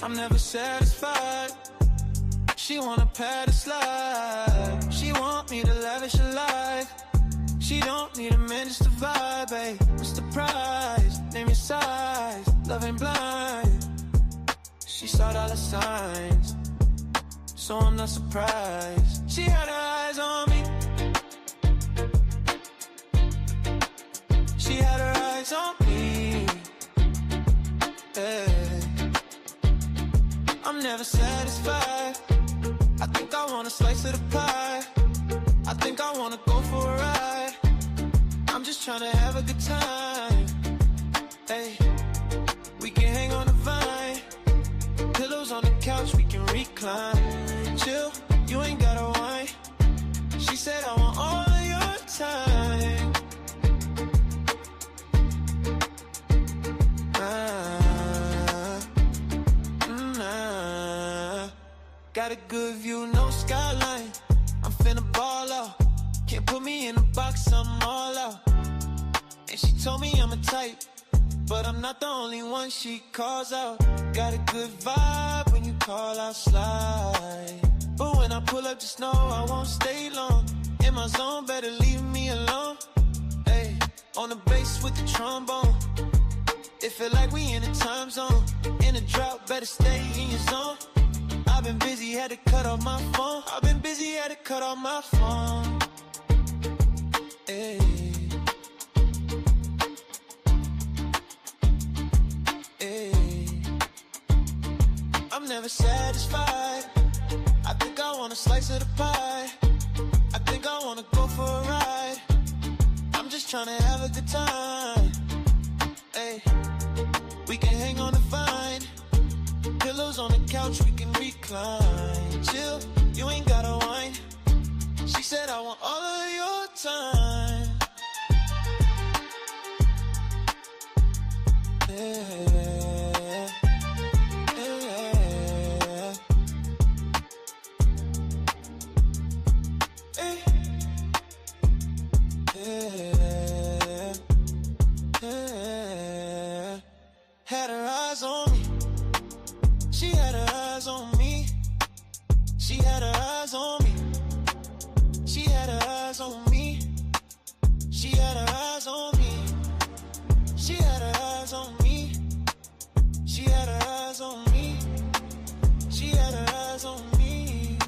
I'm never satisfied. She wanna pad a slide. She want me to lavish her life. She don't need a man just to vibe, babe. What's the prize? Name your size. Love ain't blind. She saw all the signs, so I'm not surprised. She had her eyes on me. She had her eyes on me. Hey. I'm never satisfied. I think I want a slice of the pie. I think I wanna go for a ride. I'm just trying to have a good time. Hey, we can hang on the vine. Pillows on the couch, we can recline. Chill, you ain't gotta whine. She said I want all of your time. Got a good view, no skyline. I'm finna ball out. Can't put me in a box, I'm all out. And she told me I'm a type, but I'm not the only one she calls out. Got a good vibe when you call out slide. But when I pull up, just know I won't stay long. In my zone, better leave me alone. Hey, on the bass with the trombone. It feel like we in a time zone. In a drought, better stay in your zone. I've been busy, had to cut off my phone. I've been busy, had to cut off my phone. Hey. Hey. I'm never satisfied. I think I want a slice of the pie. I think I wanna go for a ride. I'm just trying to have a good time. Hey. We can hang on the vine. Pillows on the couch, we can recline. Chill, you ain't gotta whine. She said I want all of your time. Yeah, yeah, yeah, yeah. Had her eyes on me. She had her eyes on me. She had her eyes on me. She had her eyes on me. She had her eyes on me. She had her eyes on me. She had her eyes on me. She had her eyes on me.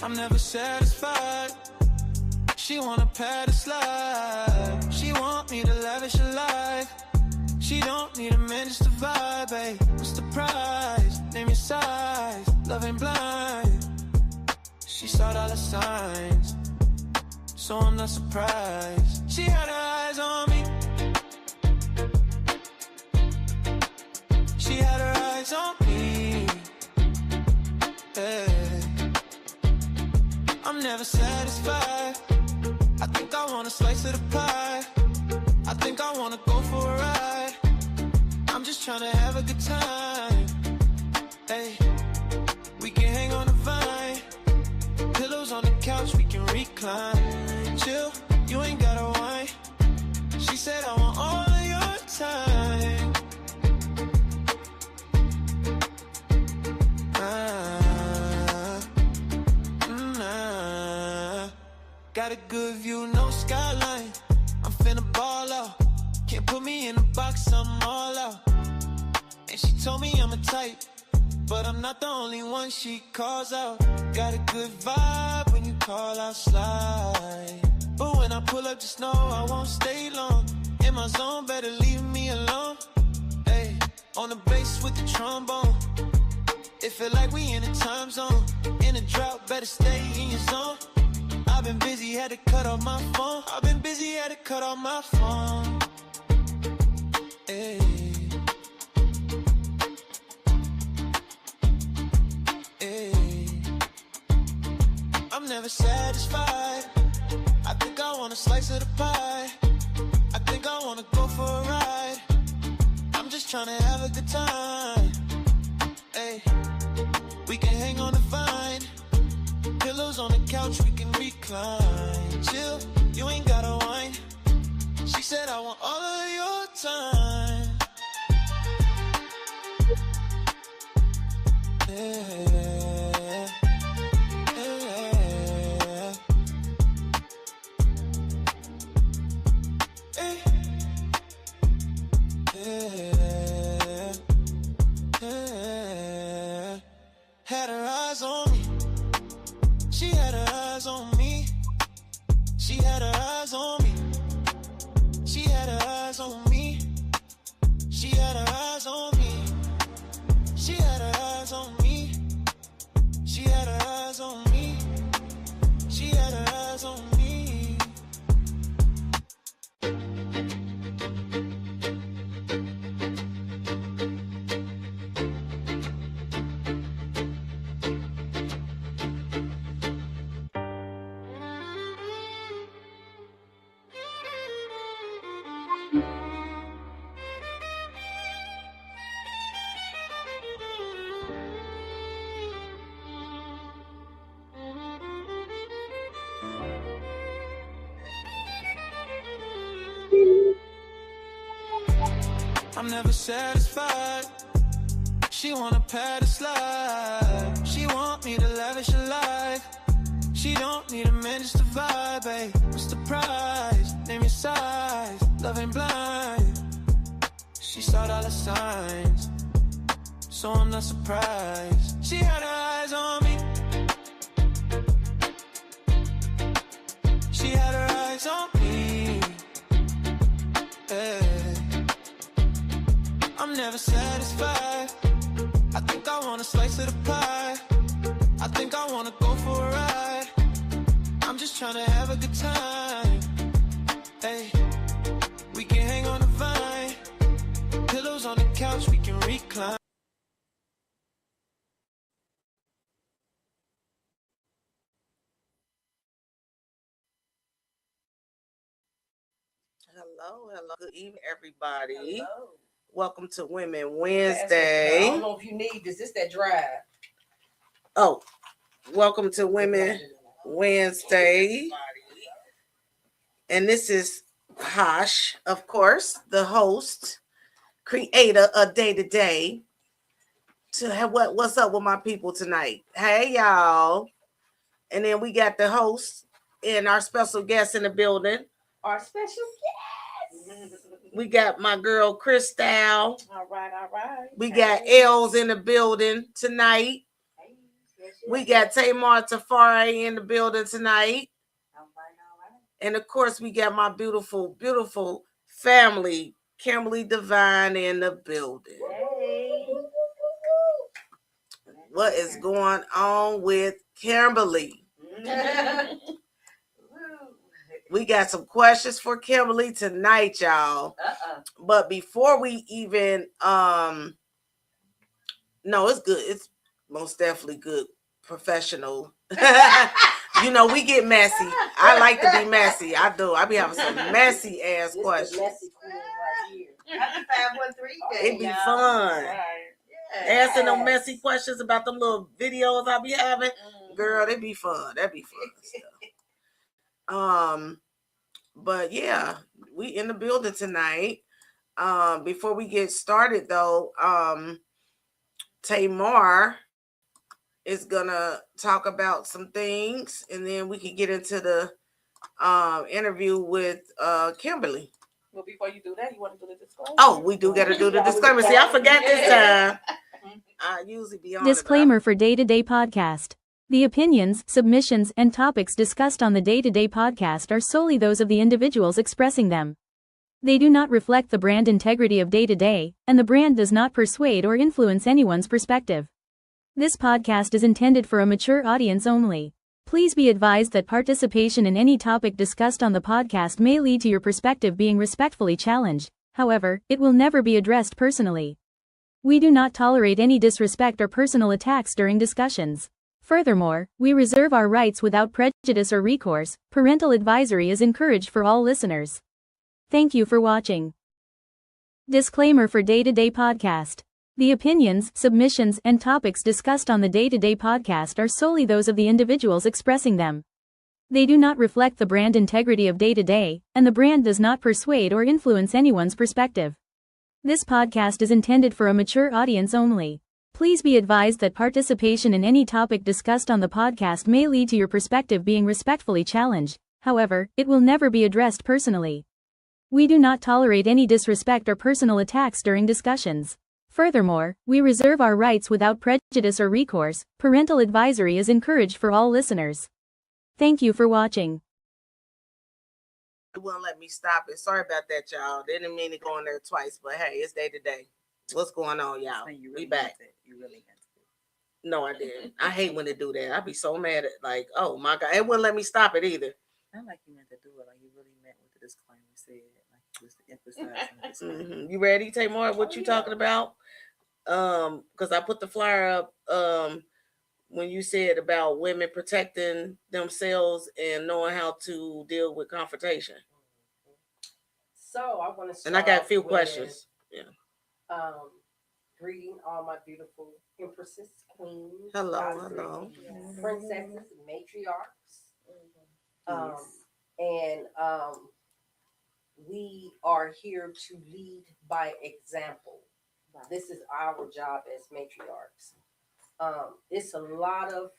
I'm never satisfied. She wanna pad a slide. She want me to lavish her life. She don't need a man just to vibe, babe. What's the prize? Name your size. Love ain't blind. She saw all the signs, so I'm not surprised. She had her eyes on me. She had her eyes on me. Hey. I'm never satisfied. I think I want a slice of the pie. I think I wanna go for a ride. I'm just trying to have a good time. Hey, we can hang on the vine. Pillows on the couch, we can recline. Chill, you ain't gotta whine. She said I want all of your time. Got a good view, no skyline. I'm finna ball out. Can't put me in a box, I'm all out. And she told me I'm a type, but I'm not the only one she calls out. Got a good vibe when you call out slide. But when I pull up, just know I won't stay long. In my zone, better leave me alone. Hey, on the bass with the trombone. It feel like we in a time zone. In a drought, better stay in your zone. I've been busy, had to cut off my phone. I've been busy, had to cut off my phone. Hey. Hey. I'm never satisfied. I think I want a slice of the pie. I think I wanna go for a ride. I'm just trying to have a good time. Hey, we can hang on the vine. Pillows on the couch, we can recline. Chill, you ain't gotta whine. She said I want all of your time. Yeah. Had her eyes on me. She had her eyes on me. She had her eyes on me. She had her eyes on me. She had her eyes on me. She had her eyes on me. She had her eyes on me. She had her eyes on me. I'm never satisfied. She wanna pad a slide. She want me to lavish her life. She don't need a man, just a vibe, babe. What's the price? Name your size. Love ain't blind. She saw dollar signs, so I'm not surprised. She had her eyes on me. She had her eyes on me. Hey. I'm never satisfied. I think I want a slice of the pie. I think I wanna go for a ride. I'm just trying to have a good time. Hey, we can hang on the vine. Pillows on the couch, we can recline. Hello, good evening, everybody. Hello. Welcome to Women Wednesday. I don't know if you need this. It's that drive. Oh, welcome to Women Wednesday. And this is Hosh, of course, the host, creator of Day to Day. To have what's up with my people tonight? Hey, y'all. And then we got the host and our special guest in the building. Our special guest. We got my girl Crystal. All right. We got Els in the building tonight. Hey, yes. We got Tamar Tafari in the building tonight. All right. And of course, we got my beautiful, beautiful family, Kimberly, Devine in the building. Hey. What is going on with Kimberly? We got some questions for Kimberly tonight, y'all. But before we even, no, it's good. It's most definitely good. Professional. You know, we get messy. I like to be messy. I do. I be having some messy ass questions. Messy queen right here. Happy 513 day. It'd be fun. Right. Yes. Answering them messy questions about them little videos I be having. Girl, that'd be fun. That'd be fun stuff. But yeah, we in the building tonight. Before we get started though, Tamar is gonna talk about some things and then we can get into the interview with Kimberly. Well, before you do that, you want to do the disclaimer? Oh, we do gotta do the disclaimer. See, I forgot this time. I usually be on Disclaimer for Day-to-Day Podcast. The opinions, submissions, and topics discussed on the Day-to-Day Podcast are solely those of the individuals expressing them. They do not reflect the brand integrity of Day-to-Day, and the brand does not persuade or influence anyone's perspective. This podcast is intended for a mature audience only. Please be advised that participation in any topic discussed on the podcast may lead to your perspective being respectfully challenged. However, it will never be addressed personally. We do not tolerate any disrespect or personal attacks during discussions. Furthermore, we reserve our rights without prejudice or recourse. Parental advisory is encouraged for all listeners. Thank you for watching. Disclaimer for Day-to-Day Podcast. The opinions, submissions, and topics discussed on the Day-to-Day Podcast are solely those of the individuals expressing them. They do not reflect the brand integrity of Day-to-Day, and the brand does not persuade or influence anyone's perspective. This podcast is intended for a mature audience only. Please be advised that participation in any topic discussed on the podcast may lead to your perspective being respectfully challenged. However, it will never be addressed personally. We do not tolerate any disrespect or personal attacks during discussions. Furthermore, we reserve our rights without prejudice or recourse. Parental advisory is encouraged for all listeners. Thank you for watching. It won't let me stop it. Sorry about that, y'all. Didn't mean to go in there twice, but hey, it's Day-to-Day. What's going on, y'all? We back. You really meant it. No, I didn't. I hate when they do that. I'd be so mad at, like, oh my God. It wouldn't let me stop it either. Not like you meant to do it. Like you really meant what the disclaimer said. Like just to emphasize the disclaimer. You ready, Tamar? What you talking about? Because I put the flyer up when you said about women protecting themselves and knowing how to deal with confrontation. So I want to start. And I got a few with, questions. Yeah. Greeting all my beautiful empresses, queens, Hello, goddesses, hello. princesses, and matriarchs. We are here to lead by example. This is our job as matriarchs. It's a lot of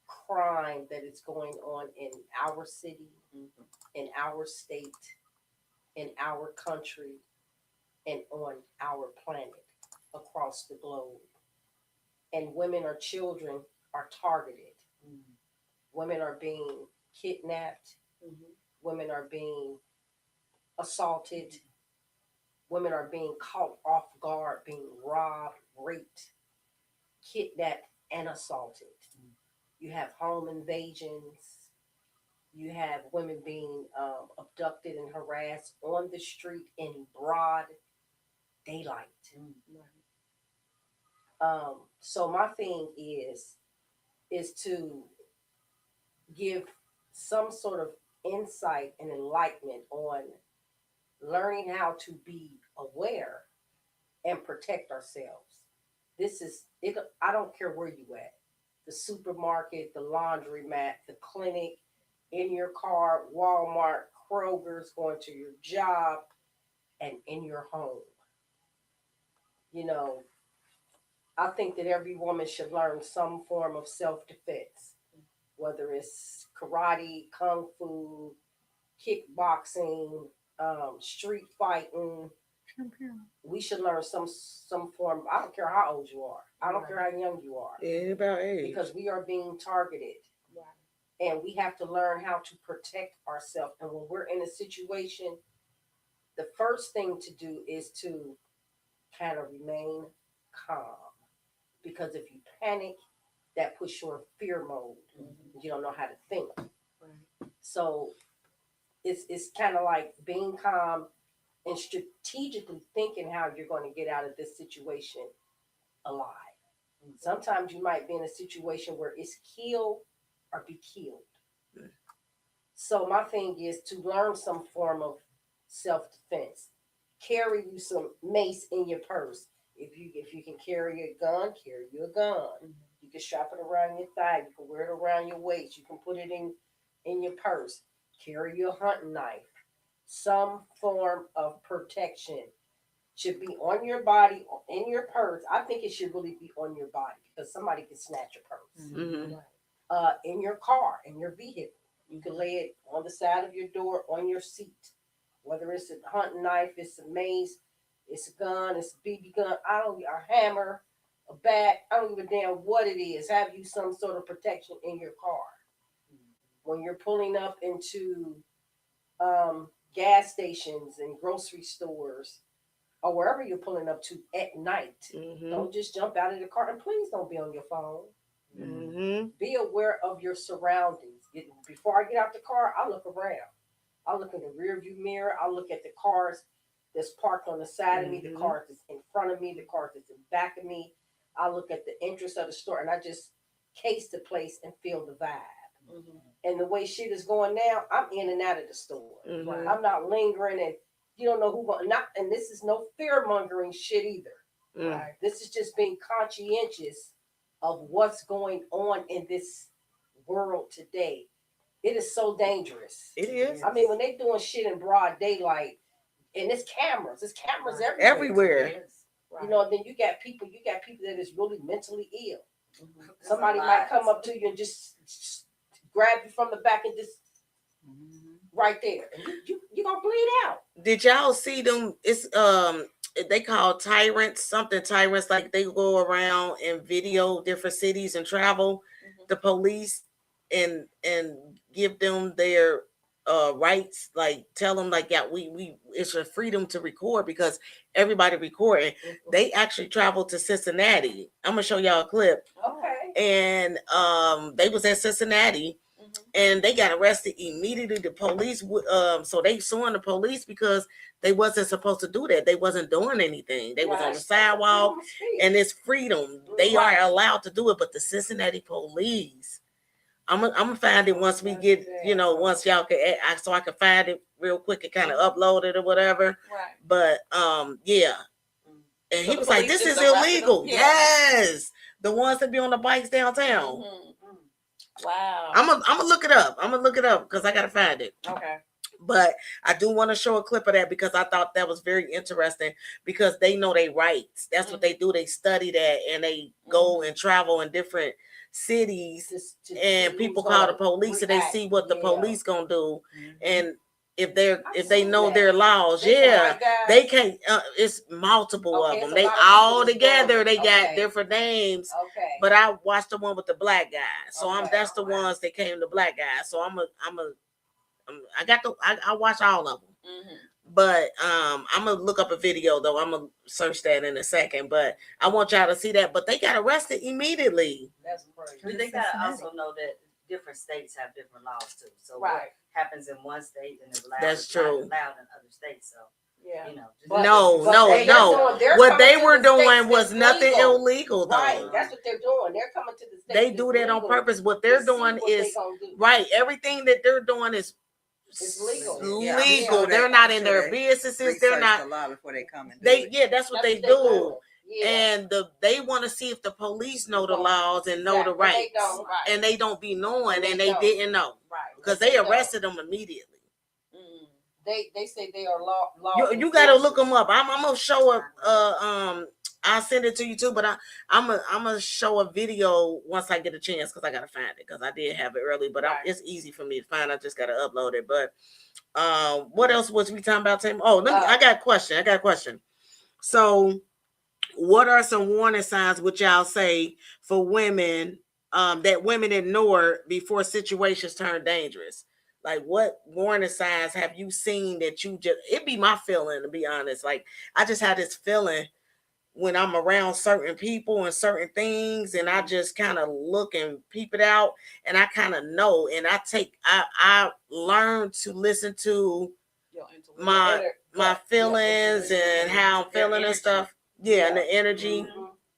crime that is going on in our city, in our state, in our country, and on our planet across the globe. And women or children are targeted. Women are being kidnapped. Women are being assaulted. Women are being caught off guard, being robbed, raped, kidnapped, and assaulted. You have home invasions. You have women being abducted and harassed on the street in broad daylight. So my thing is to give some sort of insight and enlightenment on learning how to be aware and protect ourselves. This is it. I don't care where you at, the supermarket, the laundromat, the clinic, in your car, Walmart, Kroger's, going to your job, and in your home. You know, I think that every woman should learn some form of self-defense, whether it's karate, kung fu, kickboxing, street fighting. We should learn some form. I don't care how old you are. I don't care how young you are. Yeah, about age. Because we are being targeted. And we have to learn how to protect ourselves. And when we're in a situation, the first thing to do is to kind of remain calm. Because if you panic, that puts you in fear mode. You don't know how to think. So it's kind of like being calm and strategically thinking how you're going to get out of this situation alive. Sometimes you might be in a situation where it's kill or be killed. So my thing is to learn some form of self-defense. Carry you some mace in your purse. If you can carry a gun, carry you a gun. You can strap it around your thigh. You can wear it around your waist. You can put it in your purse. Carry your hunting knife. Some form of protection should be on your body, in your purse. I think it should really be on your body because somebody can snatch your purse. In your car, in your vehicle. You can lay it on the side of your door, on your seat. Whether it's a hunting knife, it's a mace, it's a gun, it's a BB gun, a hammer, a bat, I don't give a damn what it is. Have you some sort of protection in your car. When you're pulling up into gas stations and grocery stores or wherever you're pulling up to at night, don't just jump out of the car. And please don't be on your phone. Be aware of your surroundings. Before I get out the car, I look around. I look in the rear view mirror. I look at the cars that's parked on the side of me, the Mhm. cars that's in front of me, the cars that's in back of me. I look at the entrance of the store and I just case the place and feel the vibe. Mhm. And the way shit is going now, I'm in and out of the store. Mhm. I'm not lingering, and you don't know who going not. And this is no fear mongering shit either. Mm. Right? This is just being conscientious of what's going on in this world today. It is so dangerous. It is. I mean, when they doing shit in broad daylight, and there's cameras everywhere. Everywhere. You know, then you got people that is really mentally ill. Mm-hmm. Somebody might come up to you and just grab you from the back and just right there, and you gonna bleed out. Did y'all see them? It's they call tyrants, like they go around and video different cities and travel the police and give them their rights, like tell them like, yeah, we it's a freedom to record because everybody recording. They actually traveled to Cincinnati. I'm gonna show y'all a clip. Okay. And they was at Cincinnati and they got arrested immediately. The police so they suing the police because they wasn't supposed to do that. They wasn't doing anything. They was on the sidewalk and it's freedom. They are allowed to do it, but the Cincinnati police, I'm gonna find it once we get, once y'all can, so I can find it real quick and kind of upload it or whatever. Right. But yeah. And So he was like, "This is illegal." Yes, the ones that be on the bikes downtown. Wow. I'm gonna look it up. Because I gotta find it. Okay. But I do want to show a clip of that because I thought that was very interesting because they know their rights. That's what they do. They study that and they go and travel in different cities and people call the police and they see what the police gonna do. And if they know their laws, they can't. It's multiple of them. They all together. They got different names. Okay. But I watched the one with the black guy, so that's the ones that came to black guy. So I watch all of them. But I'm gonna look up a video though. I'm gonna search that in a second. But I want y'all to see that. But they got arrested immediately. That's crazy. They gotta also know that different states have different laws too. So what happens in one state and is allowed, That's not true. allowed in other states. So yeah, No. What they were doing was nothing illegal though. Right, that's what they're doing. They're coming to the states. They do that on purpose. What they're doing is right. Everything that they're doing is legal. Yeah, they're not in their businesses. They're not a lot before they come and that's what they do. Yeah. And they want to see if the police know the laws and know the rights, and they don't be knowing, and they didn't know, because they arrested them immediately. They say they are law. You got to look them up. I'm gonna show up. I'll send it to you too, but I'm gonna show a video once I get a chance because I gotta find it because I did have it early, but it's easy for me to find. I just gotta upload it. But what else was we talking about, Tim? Oh, I got a question. So, what are some warning signs would y'all say for women that women ignore before situations turn dangerous? Like, what warning signs have you seen that it be my feeling, to be honest. Like, I just had this feeling when I'm around certain people and certain things, and I just kind of look and peep it out, and I kind of know, and I learn to listen to my feelings and how I'm feeling and stuff. Yeah, and the energy.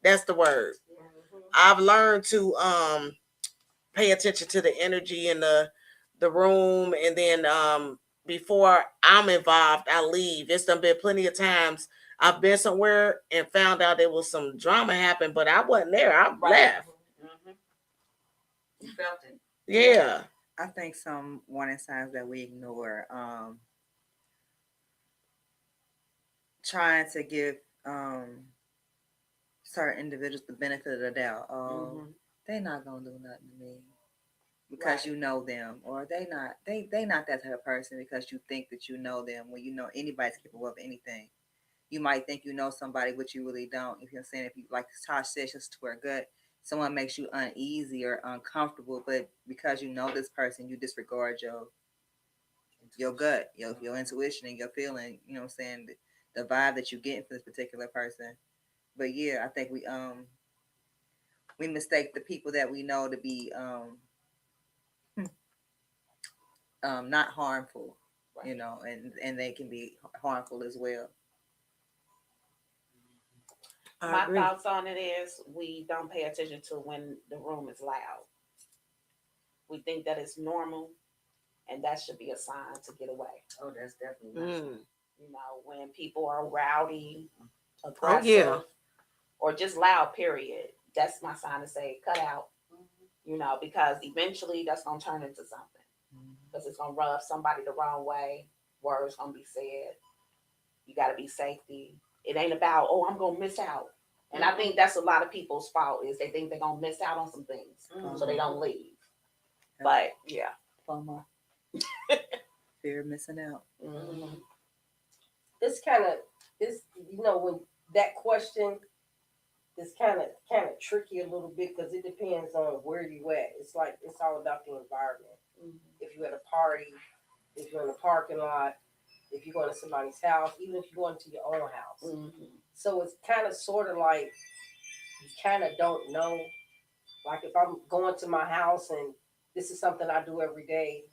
That's the word. I've learned to pay attention to the energy in the room, and then before I'm involved, I leave. It's done been plenty of times I've been somewhere and found out there was some drama happen, but I wasn't there. I left. You felt it. Yeah. I think some warning signs that we ignore, trying to give certain individuals the benefit of the doubt. They not gonna do nothing to me because you know them, or they not that type of person because you think that you know them. When you know anybody's capable of anything, you might think you know somebody, but you really don't. If you're saying, if you, like Tosh said, just to our gut, someone makes you uneasy or uncomfortable, but because you know this person, you disregard your gut, your intuition and your feeling. You know what I'm saying? The vibe that you get from this particular person. But yeah, I think we mistake the people that we know to be not harmful, and they can be harmful as well. I agree. thoughts on it is we don't pay attention to when the room is loud. We think that it's normal, and that should be a sign to get away. Oh, that's definitely not true. You know, when people are rowdy, Oh yeah. aggressive, or just loud, period, that's my sign to say, cut out. You know, because eventually that's going to turn into something. Because it's going to rub somebody the wrong way. Words going to be said. You got to be safety. It ain't about, oh, I'm going to miss out. And I think that's a lot of people's fault is they think they're going to miss out on some things. So they don't leave. But, yeah. FOMO. Fear of missing out. It's kind of, it's, you know, when that question is kind of tricky a little bit because it depends on where you at. It's like, it's all about the environment. If you're at a party, if you're in a parking lot, if you're going to somebody's house, even if you're going to your own house. So it's kind of sort of like, you kind of don't know. Like if I'm going to my house and this is something I do every day,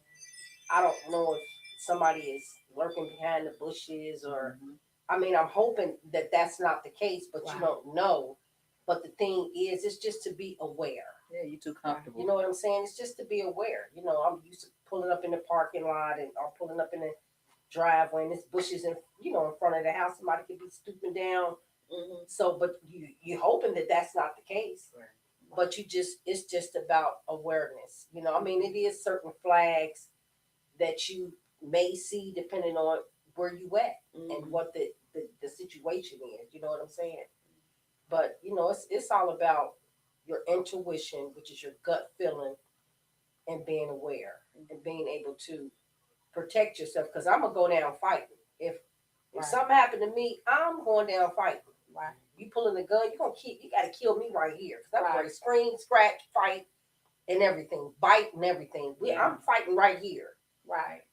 I don't know if somebody is lurking behind the bushes or, I mean, I'm hoping that that's not the case, but you don't know. But the thing is, it's just to be aware. Yeah, you're too comfortable. You know what I'm saying? It's just to be aware. You know, I'm used to pulling up in the parking lot and or pulling up in the driveway and there's bushes in, you know, in front of the house. Somebody could be stooping down. So, but you hoping that that's not the case. But it's just about awareness. You know, I mean, it is certain flags that you may see depending on where you at and what the situation is. You know what I'm saying? But, you know, it's all about your intuition, which is your gut feeling, and being aware and being able to protect yourself. Because I'm going to go down fighting. If something happened to me, I'm going down fighting. You pulling the gun, you got to kill me right here. Because I'm ready to scream, scratch, fight, and everything. Bite and everything. I'm fighting right here.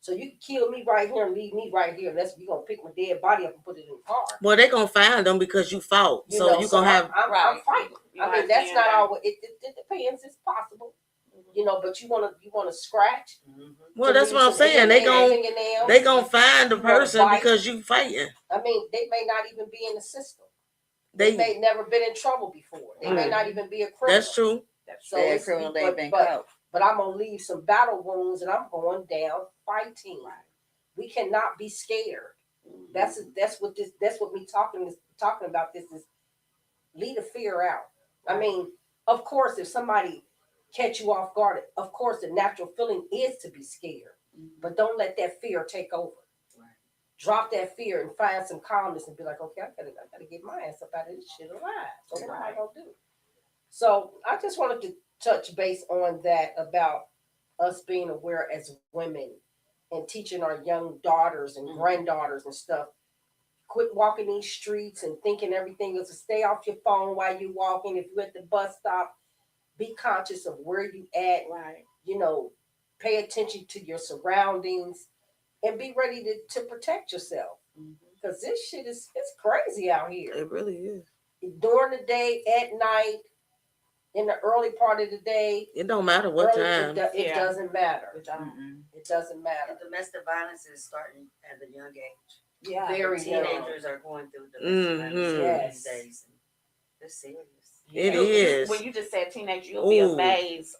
So you can kill me right here and leave me right here. Unless you're going to pick my dead body up and put it in the car. Well, they're going to find them because you fought. You so know, you're going to have... I'm fighting. I mean, that's not always... It depends. It's possible. You know, but you want to scratch. Well, that's what I'm saying. They gonna find the person because you fighting. I mean, they may not even be in the system. They may never been in trouble before. They may not even be a criminal. That's true. So it's criminal. But I'm gonna leave some battle wounds, and I'm going down fighting. We cannot be scared. That's what me talking about this is. Leave the fear out. I mean, of course, if somebody catch you off guard, of course, the natural feeling is to be scared. But don't let that fear take over. Drop that fear and find some calmness and be like, okay, I gotta get my ass up out of this shit alive. So what am I gonna do? So I just wanted to touch base on that about us being aware as women and teaching our young daughters and granddaughters and stuff. Quit walking these streets and thinking everything is to stay off your phone while you're walking. If you're at the bus stop, be conscious of where you at. You know, pay attention to your surroundings and be ready to protect yourself. Because this shit it's crazy out here. It really is. During the day, at night, in the early part of the day. It don't matter what time. It doesn't matter. It doesn't matter. And domestic violence is starting at a young age. Yeah, very teenagers are going through domestic violence these days. It's serious. It is. When you just said teenage, you'll be amazed.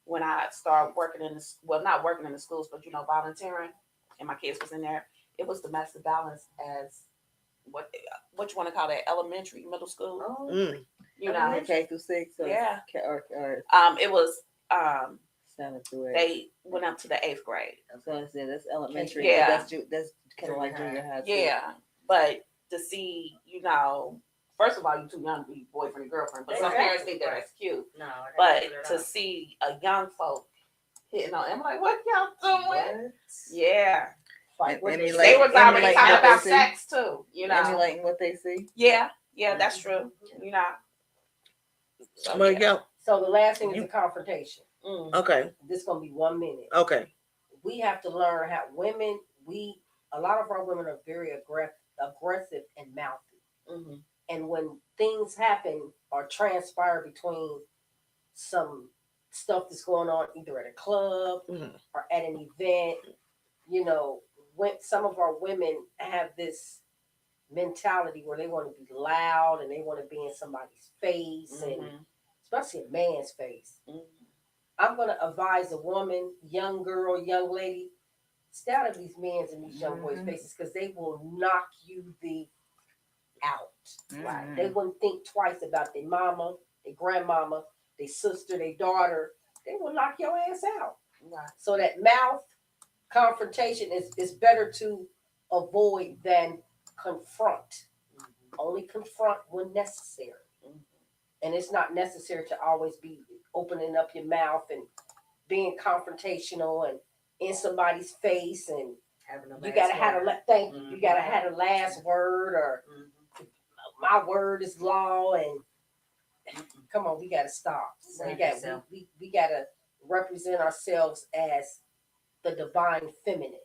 When I started working not working in the schools, but volunteering, and my kids was in there. It was domestic violence as what you want to call that, elementary, middle school. You know, K through 6. Yeah. It was 7 through 8. They went up to the 8th grade. So I said that's elementary. Yeah. That's kind of like junior high. Yeah, but to see, first of all, you're too young to be boyfriend and girlfriend, but some parents think that that's cute. No, but to see a young folk hitting on, I'm like, what y'all doing? What? Yeah. They was already talking about sex too, emulating what they see. Yeah, that's true. So the last thing is a confrontation. Okay. This is gonna be 1 minute. Okay. We have to learn how a lot of our women are very aggressive and mouthy. And when things happen or transpire between some stuff that's going on either at a club or at an event, when some of our women have this mentality where they want to be loud and they want to be in somebody's face, and especially a man's face. I'm going to advise a woman, young girl, young lady, stay out of these men's and these young boys' faces, because they will knock you the out. Right? They wouldn't think twice about their mama, their grandmama, their sister, their daughter. They will knock your ass out. Right. So that mouth confrontation is better to avoid than confront. Only confront when necessary. And it's not necessary to always be opening up your mouth and being confrontational and in somebody's face, and you gotta have a thank you. You gotta have the last word, or my word is law. And come on, we gotta stop. We gotta represent ourselves as the divine feminine.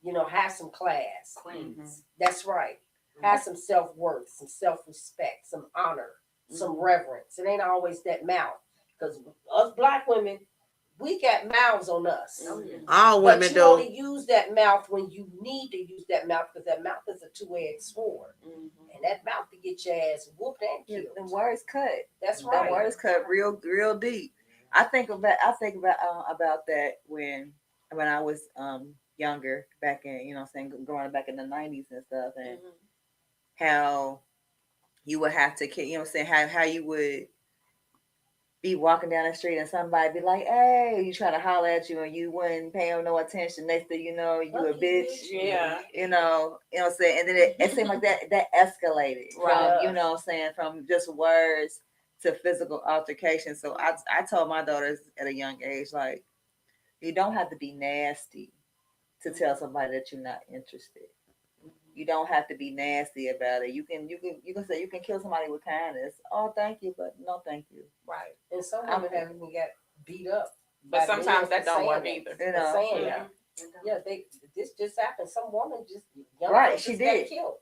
You know, have some class. Queens. That's right. Have some self-worth, some self-respect, some honor, some reverence. It ain't always that mouth. Because us black women, we got mouths on us. All women but you do. only use that mouth when you need to use that mouth, because that mouth is a two-edged sword. And that mouth to get your ass whooped and killed. The words cut. That's right. The words cut real deep. I think about that when I was younger, back in, you know what I'm saying, growing back in the 90s and stuff, and how you would have to, you know what I'm saying, how you would be walking down the street and somebody be like, hey, you try to holler at you and you wouldn't pay them no attention. Next thing you know, you a bitch. Yeah. You know what I'm saying? And then it seemed like that escalated from, you know what I'm saying, from just words to physical altercation. So I told my daughters at a young age, like, you don't have to be nasty to tell somebody that you're not interested. You don't have to be nasty about it. You can say you can kill somebody with kindness. Oh, thank you, but no, thank you. Right. And some women haven't even got beat up. But sometimes that don't work either. You know. Yeah. This just happened. Some woman just she did. got killed.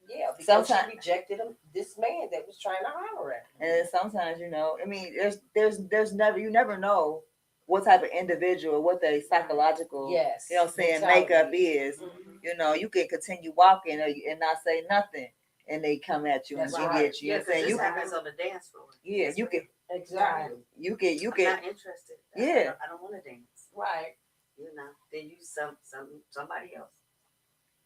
Yeah, because she rejected this man that was trying to holler at her. And sometimes, you know, I mean, there's never, you never know what type of individual, what their psychological, you know what I'm saying, makeup is. You know, you can continue walking and not say nothing, and they come at you and get you. Yeah, because this happens on the dance floor. Yeah, you can. Exactly. You can. I'm not interested. Yeah. I don't want to dance. Right. You know, then you somebody else.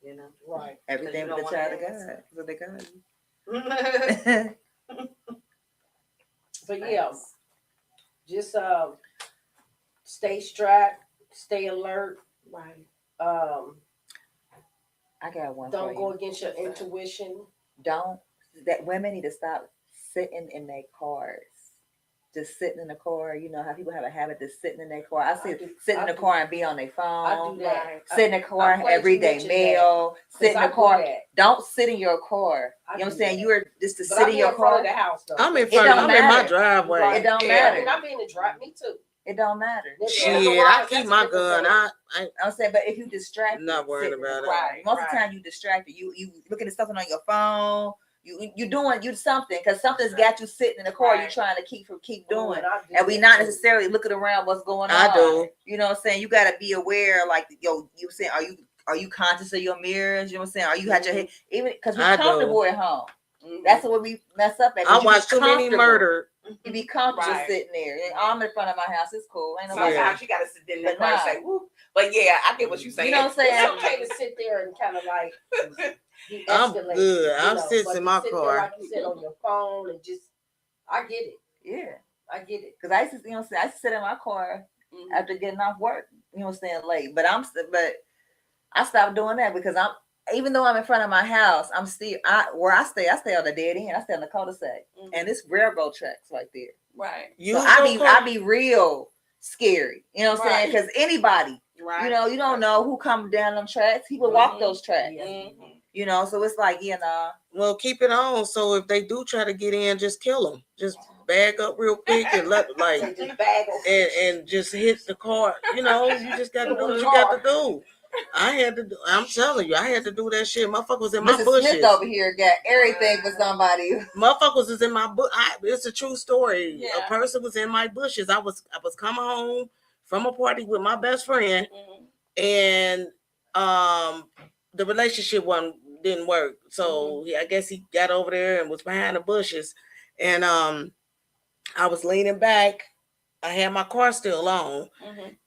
You know. Right. Everything but the child of God. What they got you. But yeah, just stay strapped, stay alert. Right. I got one. Don't go against your intuition. Women need to stop sitting in their cars. Just sitting in the car. You know how people have a habit of sitting in their car. I sit in the car and be on their phone. I do that. Sit in the car, everyday mail. Sit in the car. Don't sit in your car. You know what I'm saying? You are just to sit in your car. The house, though. I'm in front. I'm in my driveway. It don't matter. And I'm in the drive. Me too. It don't matter. Shit, I keep my gun. I'm saying, but if you distract, not worried about it. Right. Most of the time, you distracted. You looking at something on your phone. You doing something because something's got you sitting in the car. You trying to keep doing, and we not necessarily looking around what's going on. I do. You know what I'm saying? You got to be aware. Like you saying, are you conscious of your mirrors? You know what I'm saying? Are you at your head? Even because we're comfortable at home. That's what we mess up at. I watch too many murder. You be comfortable sitting there. I'm in front of my house. It's cool. Ain't Sometimes you gotta sit in there and say, "Whoop." But yeah, I get what you're saying. You know what I'm saying? It's okay to sit there and kind of like. I'm good. I'm sitting in my car. Like you said, on your phone and just, I get it. Yeah, I get it. Because I used to, I used to sit in my car after getting off work. You know what I'm saying? Late, but I stopped doing that because even though I'm in front of my house, I'm still where I stay on the dead end. I stay on the cul-de-sac, and it's railroad tracks right there. Right. So I be real scary. You know what I'm saying? Because anybody, you know, you don't know who come down them tracks. People walk those tracks. You know, so it's like, well, keep it on. So if they do try to get in, just kill them. Just bag up real quick and and just hit the car. You know, you just got to do what you got to do. I'm telling you, I had to do that shit. Motherfucker was in my bushes. Smith over here got everything for somebody. Motherfuckers was in my bush. It's a true story. Yeah. A person was in my bushes. I was coming home from a party with my best friend, and the relationship didn't work. So I guess he got over there and was behind the bushes. And I was leaning back. I had my car still on,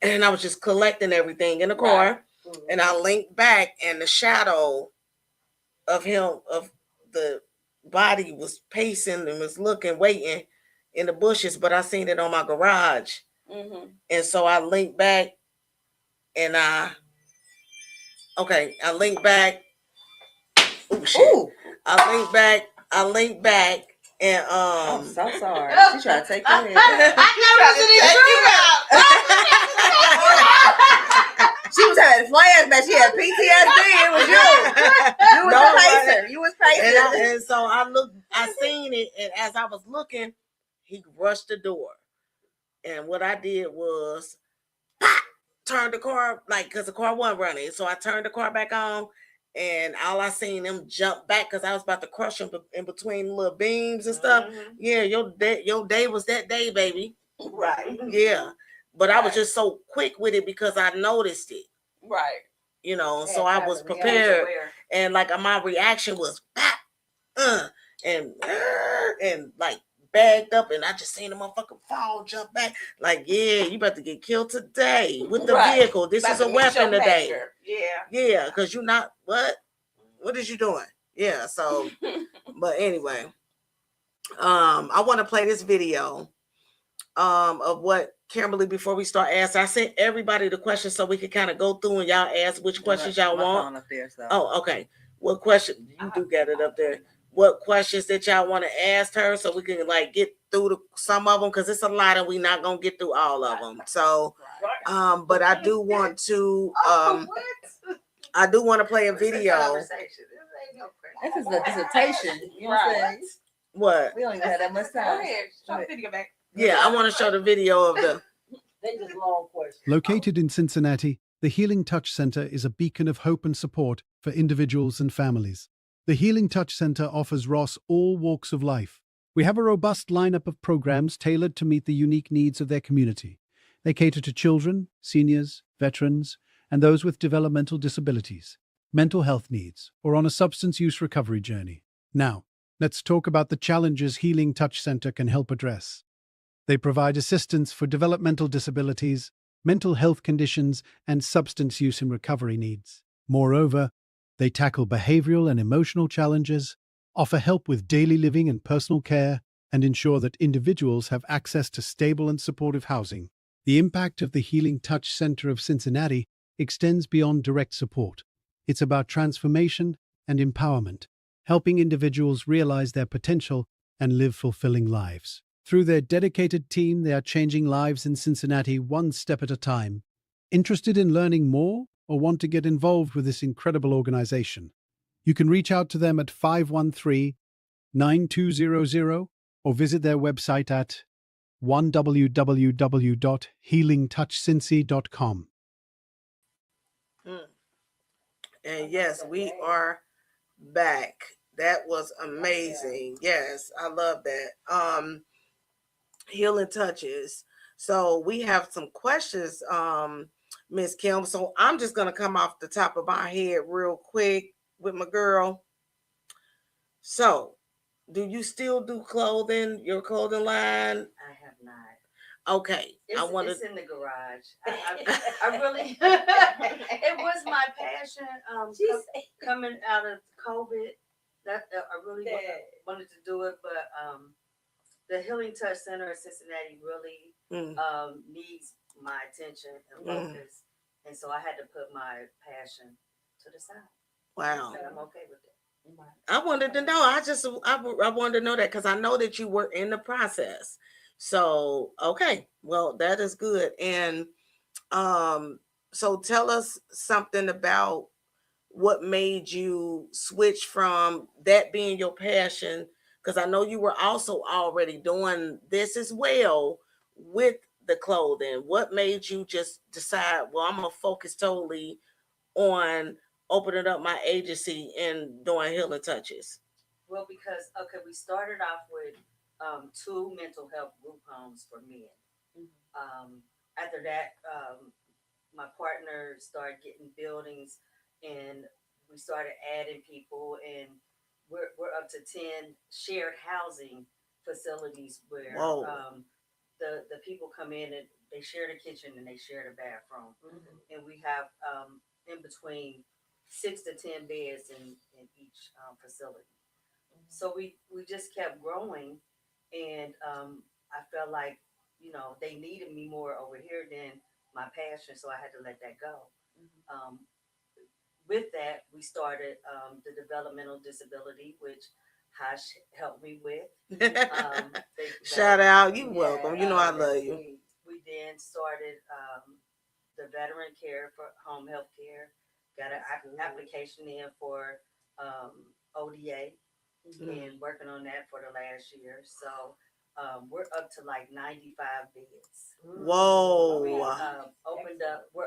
and I was just collecting everything in the car. And I linked back, and the shadow of him, of the body, was pacing and was looking, waiting in the bushes. But I seen it on my garage, and so I linked back, and I linked back. Oh shit! Ooh. I linked back, and I'm so sorry. She tried to take your head. She was having flashbacks. She had PTSD. It was you. You was pacing. You was pacing. And so I seen it, and as I was looking, he rushed the door. And what I did was turned the car, because the car wasn't running. So I turned the car back on, and all I seen him jump back because I was about to crush him in between little beams and stuff. Yeah, your day was that day, baby. Right. Yeah. But I was just so quick with it because I noticed it. Right. So I was prepared. And my reaction was and bagged up, and I just seen the motherfucker fall, jump back. Yeah, you about to get killed today with the vehicle. This is a weapon today. Yeah, because you're not, what is you doing? Yeah, so, but anyway, I want to play this video of what Kimberly, before we start asking, I sent everybody the questions so we could kind of go through and y'all ask which questions y'all want. Up there, so. Oh, okay. What question? You do get it up there. What questions that y'all want to ask her so we can get through some of them, because it's a lot and we're not gonna get through all of them. So, but I do want to play a video. This is a dissertation. You know what I'm saying? What? We don't even have that much time. Go ahead. Show the video back. Yeah, I want to show the video of the. Located in Cincinnati, the Healing Touch Center is a beacon of hope and support for individuals and families. The Healing Touch Center offers Ross all walks of life. We have a robust lineup of programs tailored to meet the unique needs of their community. They cater to children, seniors, veterans, and those with developmental disabilities, mental health needs, or on a substance use recovery journey. Now, let's talk about the challenges Healing Touch Center can help address. They provide assistance for developmental disabilities, mental health conditions, and substance use and recovery needs. Moreover, they tackle behavioral and emotional challenges, offer help with daily living and personal care, and ensure that individuals have access to stable and supportive housing. The impact of the Healing Touch Center of Cincinnati extends beyond direct support. It's about transformation and empowerment, helping individuals realize their potential and live fulfilling lives. Through their dedicated team, they are changing lives in Cincinnati one step at a time. Interested in learning more or want to get involved with this incredible organization? You can reach out to them at 513-9200 or visit their website at www.healingtouchcincy.com. And yes, we are back. That was amazing. Yes, I love that. Healing Touches. So we have some questions, Miss Kim. So I'm just gonna come off the top of my head real quick with my girl. So, do you still do clothing? Your clothing line? I have not. Okay, it's in the garage. I really, it was my passion. Coming out of COVID, that I really wanted to do it, but the Healing Touch Center in Cincinnati really needs my attention and focus, and so I had to put my passion to the side. Wow, and I'm okay with it. I wanted to know. I wanted to know that because I know that you were in the process. So, okay, well, that is good. And so tell us something about what made you switch from that being your passion, because I know you were also already doing this as well with the clothing. What made you just decide, well, I'm going to focus totally on opening up my agency and doing Healing Touches? Well, because, we started off with 2 mental health group homes for men. After that, my partner started getting buildings, and we started adding people, and we're up to 10 shared housing facilities where Whoa. The people come in and they share the kitchen and they share the bathroom, Mhm. and we have in between 6 to 10 beds in each facility. So we just kept growing, and I felt like, they needed me more over here than my passion, so I had to let that go. Um, with that, we started the developmental disability, which Hush helped me with. Shout out, you Yeah, welcome. You know I love you. We then started the veteran care for home health care. Got an application in for ODA, and working on that for the last year. So we're up to like 95 beds. Whoa. We opened up. We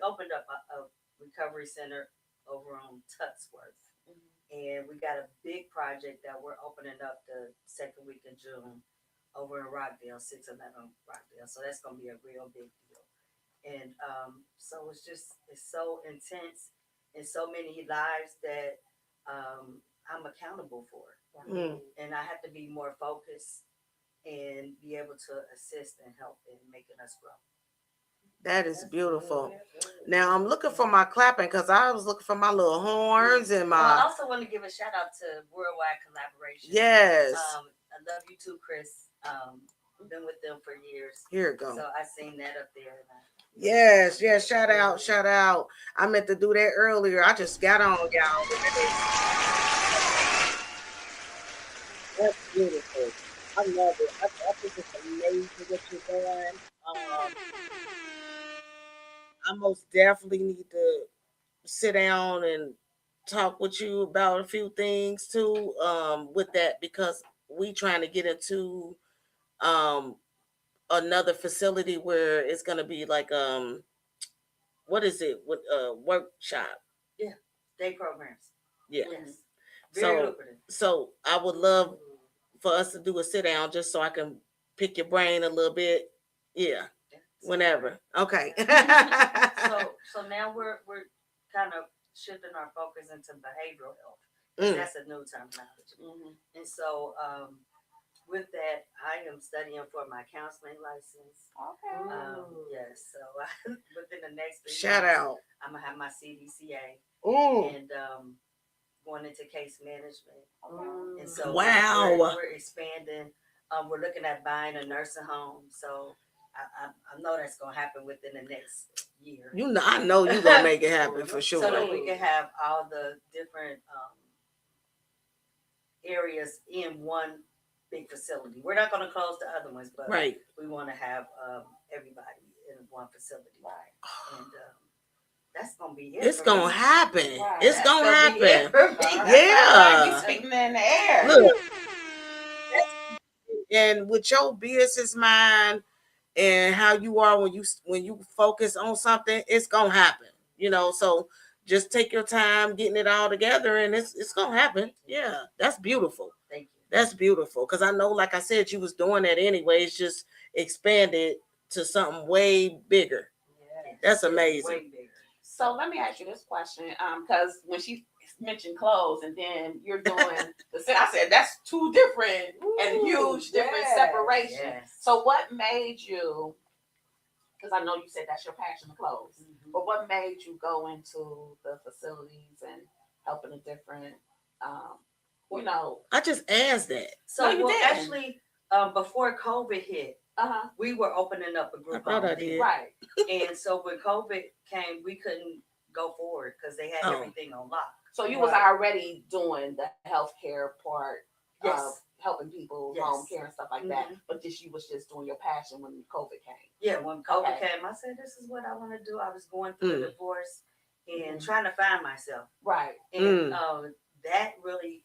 opened up a recovery center over on Tutsworth, and we got a big project that we're opening up the second week of June over in Rockdale, 611 Rockdale. So that's gonna be a real big deal. And so it's so intense, and so many lives that I'm accountable for, Mm. and I have to be more focused and be able to assist and help in making us grow. That is beautiful. Now I'm looking for my clapping because I was looking for my little horns and Well, I my. also want to give a shout out to Worldwide Collaboration. Yes. I love you too, Chris. Been with them for years. Here it go. So I seen that up there. Yes, yes. Shout out, shout out. I meant to do that earlier. I just got on, y'all. That's beautiful. I love it. I think it's amazing what you're doing. I most definitely need to sit down and talk with you about a few things too. With that, because we trying to get into um another facility where it's gonna be like what is it with workshop. Yeah, day programs. Yeah. Yes. Very So lucrative. so I would love for us to do a sit down just so I can pick your brain a little bit. Yeah. Whenever. Okay. So now we're kind of shifting our focus into behavioral health. 'Cause that's a new terminology. And so with that, I am studying for my counseling license. Okay. Yes. So within the next 3 Shout months, out. I'm gonna have my CDCA, Mm. and going into case management. Okay. And so Wow. we're expanding. We're looking at buying a nursing home. So I know that's gonna happen within the next year. You know, I know you're gonna make it happen for sure. So that we can have all the different areas in one big facility. We're not going to close the other ones, but Right. we want to have everybody in one facility. Right. And that's going to be it. It's gonna happen. Right. It's That's gonna gonna be it happen. for me. Yeah. You speaking in the air. Look, and with your business mind and how you are when you focus on something, it's gonna happen. So just take your time getting it all together, and it's gonna happen. Yeah, that's beautiful. Thank you. That's beautiful because I know, like I said, you was doing that anyways. Just expanded to something way bigger. Yeah. That's amazing. Way bigger. So let me ask you this question, because when she mentioned clothes and then you're doing I said that's two different and huge different separations. Yes. So what made you? Because I know you said that's your passion, the clothes. But what made you go into the facilities and helping the different? I just asked that. So No, you didn't. actually, before COVID hit, we were opening up a group I thought I home. did. Right. And so when COVID came, we couldn't go forward because they had everything on lock. So you was already doing the healthcare part Yes. of helping people, Yes. home care and stuff like that. But you was just doing your passion when COVID came. Yeah, when COVID Okay. came, I said, this is what I want to do. I was going through a divorce and trying to find myself. Right. And that really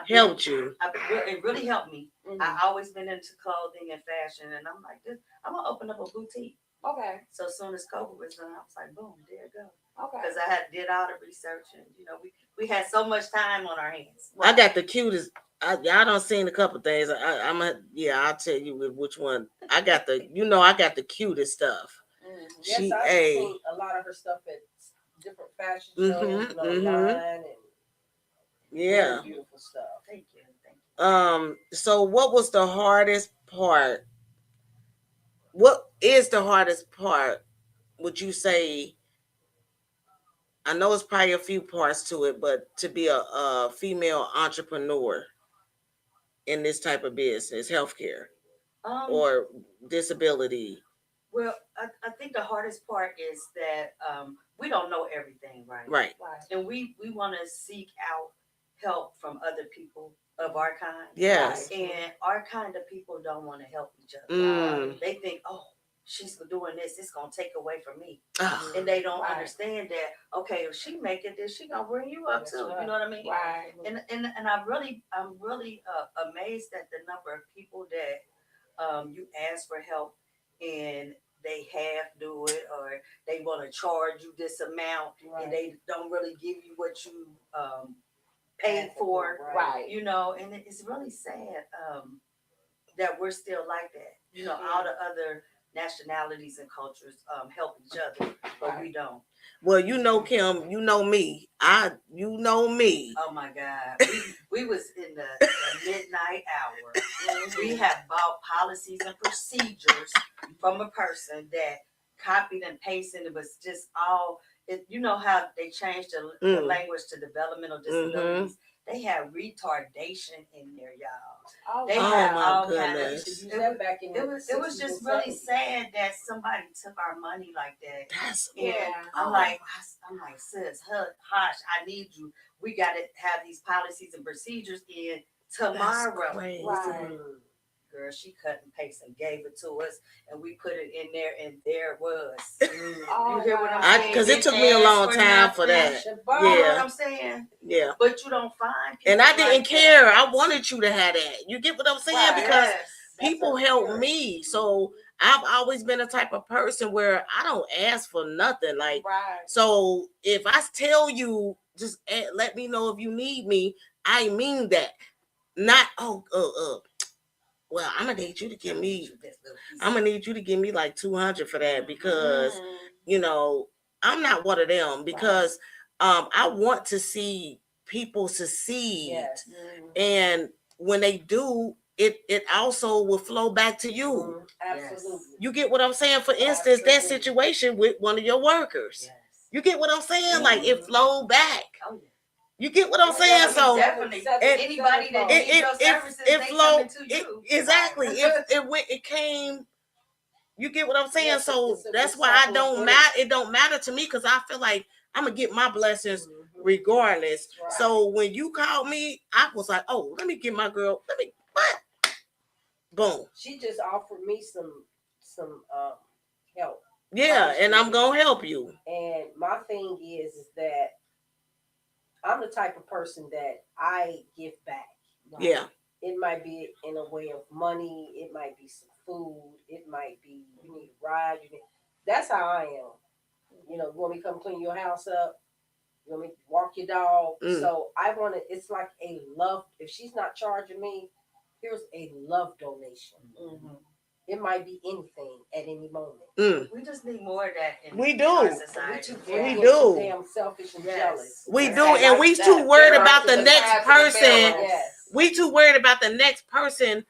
Helped you. It really helped me. Mhm. I always been into clothing and fashion, and I'm like, I'm going to open up a boutique. Okay. So as soon as COVID was done, I was like, boom, there you go. Okay. Because I did all the research, and we had so much time on our hands. I got the cutest. Y'all done seen a couple things. I'll tell you which one. I got the cutest stuff. Yes, I put a lot of her stuff at different fashion shows and online and yeah. beautiful stuff. Thank you. So what was the hardest part? What is the hardest part, would you say? I know it's probably a few parts to it, but to be a female entrepreneur in this type of business, healthcare or disability. Well, I think the hardest part is that we don't know everything, right? Right. And we want to seek out help from other people of our kind. Yes. And our kind of people don't want to help each other. They think, oh, she's doing this, it's gonna take away from me. And they don't understand that, okay, if she make it, then she gonna bring you up too. You know what I mean? Right. And I'm really amazed at the number of people that you ask for help and they half do it, or they want to charge you this amount and they don't really give you what you paid for. Right. You know, and it's really sad that we're still like that. You know, all the other nationalities and cultures help each other, but we don't. Well, you know, Kim, you know me. You know me. Oh my God, we was in the midnight hour. We have bought policies and procedures from a person that copied and pasted. It was just all. You know how they changed the language to developmental disabilities. They have retardation in there, y'all. They have all goodness. It was just really sad that somebody took our money like that. I'm like, sis, hush, I need you. We got to have these policies and procedures in tomorrow. Right. Girl, she cut and paste and gave it to us, and we put it in there, and there it was. You hear what I'm saying? Because it took me a long time for that. You know what I'm saying? Yeah. But you don't find people. And I didn't like care. that. I wanted you to have that. You get what I'm saying? Because people help me. So I've always been a type of person where I don't ask for nothing. Like, so if I tell you, just let me know if you need me, I mean that. Not, well, I'm gonna need you to give me. I'm gonna need you to give me like 200 for that because, you know, I'm not one of them because I want to see people succeed, and when they do, it also will flow back to you. Absolutely. You get what I'm saying? For instance, that situation with one of your workers. You get what I'm saying? Like it flowed back. You get what I'm saying? So definitely, anybody that needs your services, it they flowed. come to you. Exactly. It came. You get what I'm saying? So that's why I don't matter. It don't matter to me because I feel like I'm gonna get my blessings regardless. So when you called me, I was like, oh, let me get my girl. What? Boom. She just offered me some help. Yeah, and I'm gonna help you. And my thing is that I'm the type of person that I give back. Right? Yeah. It might be in a way of money. It might be some food. It might be you need a ride. That's how I am. You know, you want me to come clean your house up? You want me to walk your dog? So I want to. It's like a love. If she's not charging me, here's a love donation. It might be anything at any moment. We just need more of that. We do. Our society. We do. Damn selfish and jealous. We do, and we too worried about the next person. We too worried about the next person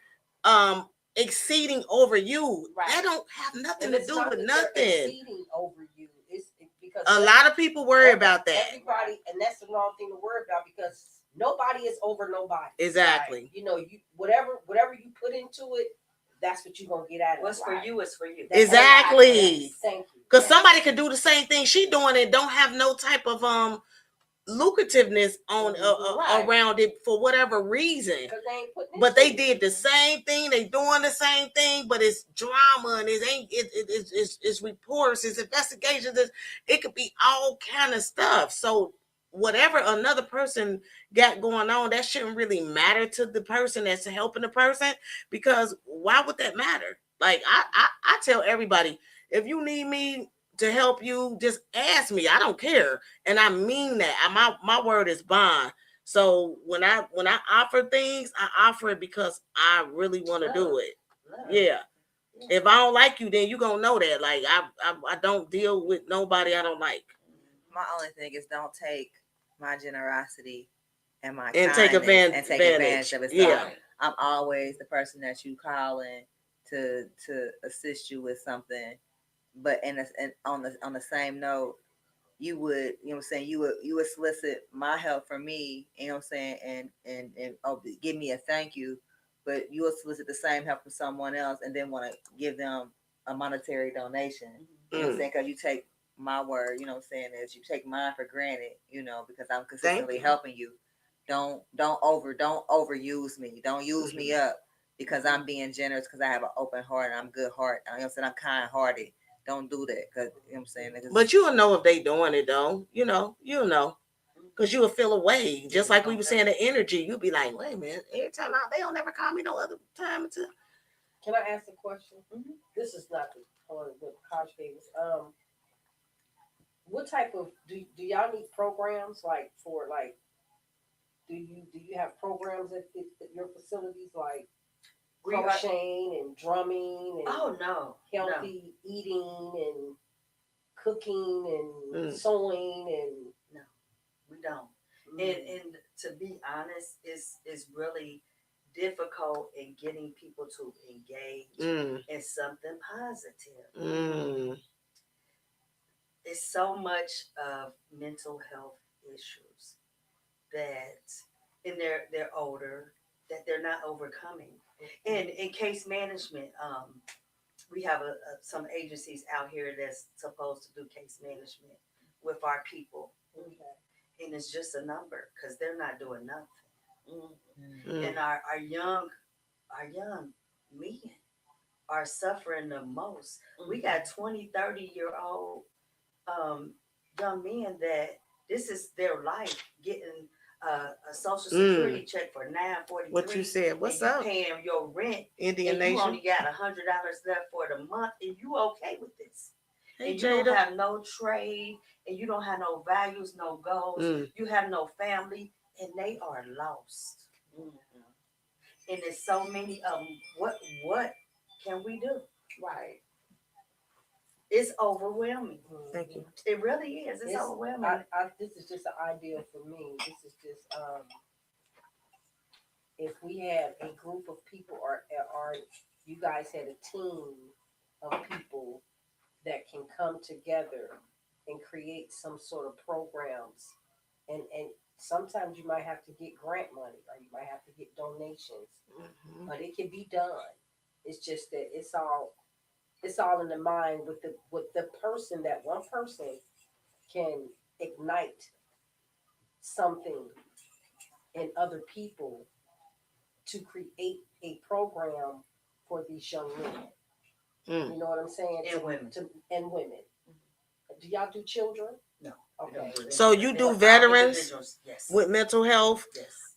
exceeding over you. That don't have nothing to do with nothing. Exceeding over you. It's because a lot of people worry about that. Everybody, and that's the wrong thing to worry about because nobody is over nobody. Exactly. Right? You know, you whatever you put into it, that's what you're gonna get out of it. What's for you is for you. Exactly. Thank you. Because somebody could do the same thing she doing and don't have no type of lucrativeness on around it for whatever reason. But they did the same thing. They doing the same thing, but it's drama and it's reports, it's investigations. It could be all kind of stuff. So whatever another person got going on, that shouldn't really matter to the person that's helping the person, because why would that matter? Like I tell everybody, if you need me to help you, just ask me. I don't care, and I mean that. My word is bond. So when I offer things, I offer it because I really want to do it. Yeah. If I don't like you, then you gonna know that. Like I don't deal with nobody I don't like. my only thing is don't take my generosity and my And take kindness and take advantage. advantage of it. So Yeah. I'm always the person that you call in to assist you with something. But on the same note, you would, you know what I'm saying, you would solicit my help from me, you know what I'm saying, and give me a thank you, but you will solicit the same help from someone else and then want to give them a monetary donation. You know what I'm saying? Because you take my word, you know what I'm saying, is you take mine for granted, you know, because I'm consistently helping you. Don't overuse me. Don't use me up because I'm being generous, because I have an open heart and I'm good heart. You know what I'm saying? I'm kind hearted. Don't do that, because you know what I'm saying. But you'll know if they doing it though. You'll know. Because you will feel away. Just like we were saying, the energy. You'll be like, wait a minute, every time they don't never call me no other time until. Can I ask a question? Mm-hmm. This is not the what Kosh gave us. What type of do y'all need programs like for like? Do you have programs at your facilities like crocheting and drumming and no healthy eating and cooking and sewing and no, we don't. And to be honest, it's really difficult in getting people to engage in something positive. It's so much of mental health issues that, and they're older, that they're not overcoming. And in case management, we have some agencies out here that's supposed to do case management with our people. And it's just a number because they're not doing nothing. And our young men are suffering the most. We got 20, 30-year-old young men that this is their life, getting a social security check for $9.43. What you said? What's up? Paying your rent, Indian and Nation. you only got $100 left for the month, and you okay with this? Hey, and you Jada. don't have no trade, and you don't have no values, no goals. You have no family, and they are lost. And there's so many of them. What can we do? Right. It's overwhelming. Thank you. It really is. It's overwhelming. This is just an idea for me. This is just if we had a group of people, or you guys had a team of people that can come together and create some sort of programs, and sometimes you might have to get grant money or you might have to get donations, but it can be done. It's just that it's all in the mind with the person. That one person can ignite something in other people to create a program for these young men. You know what I'm saying? And women. And women. Do y'all do children? No. Okay. So you do veterans with mental health? Yes.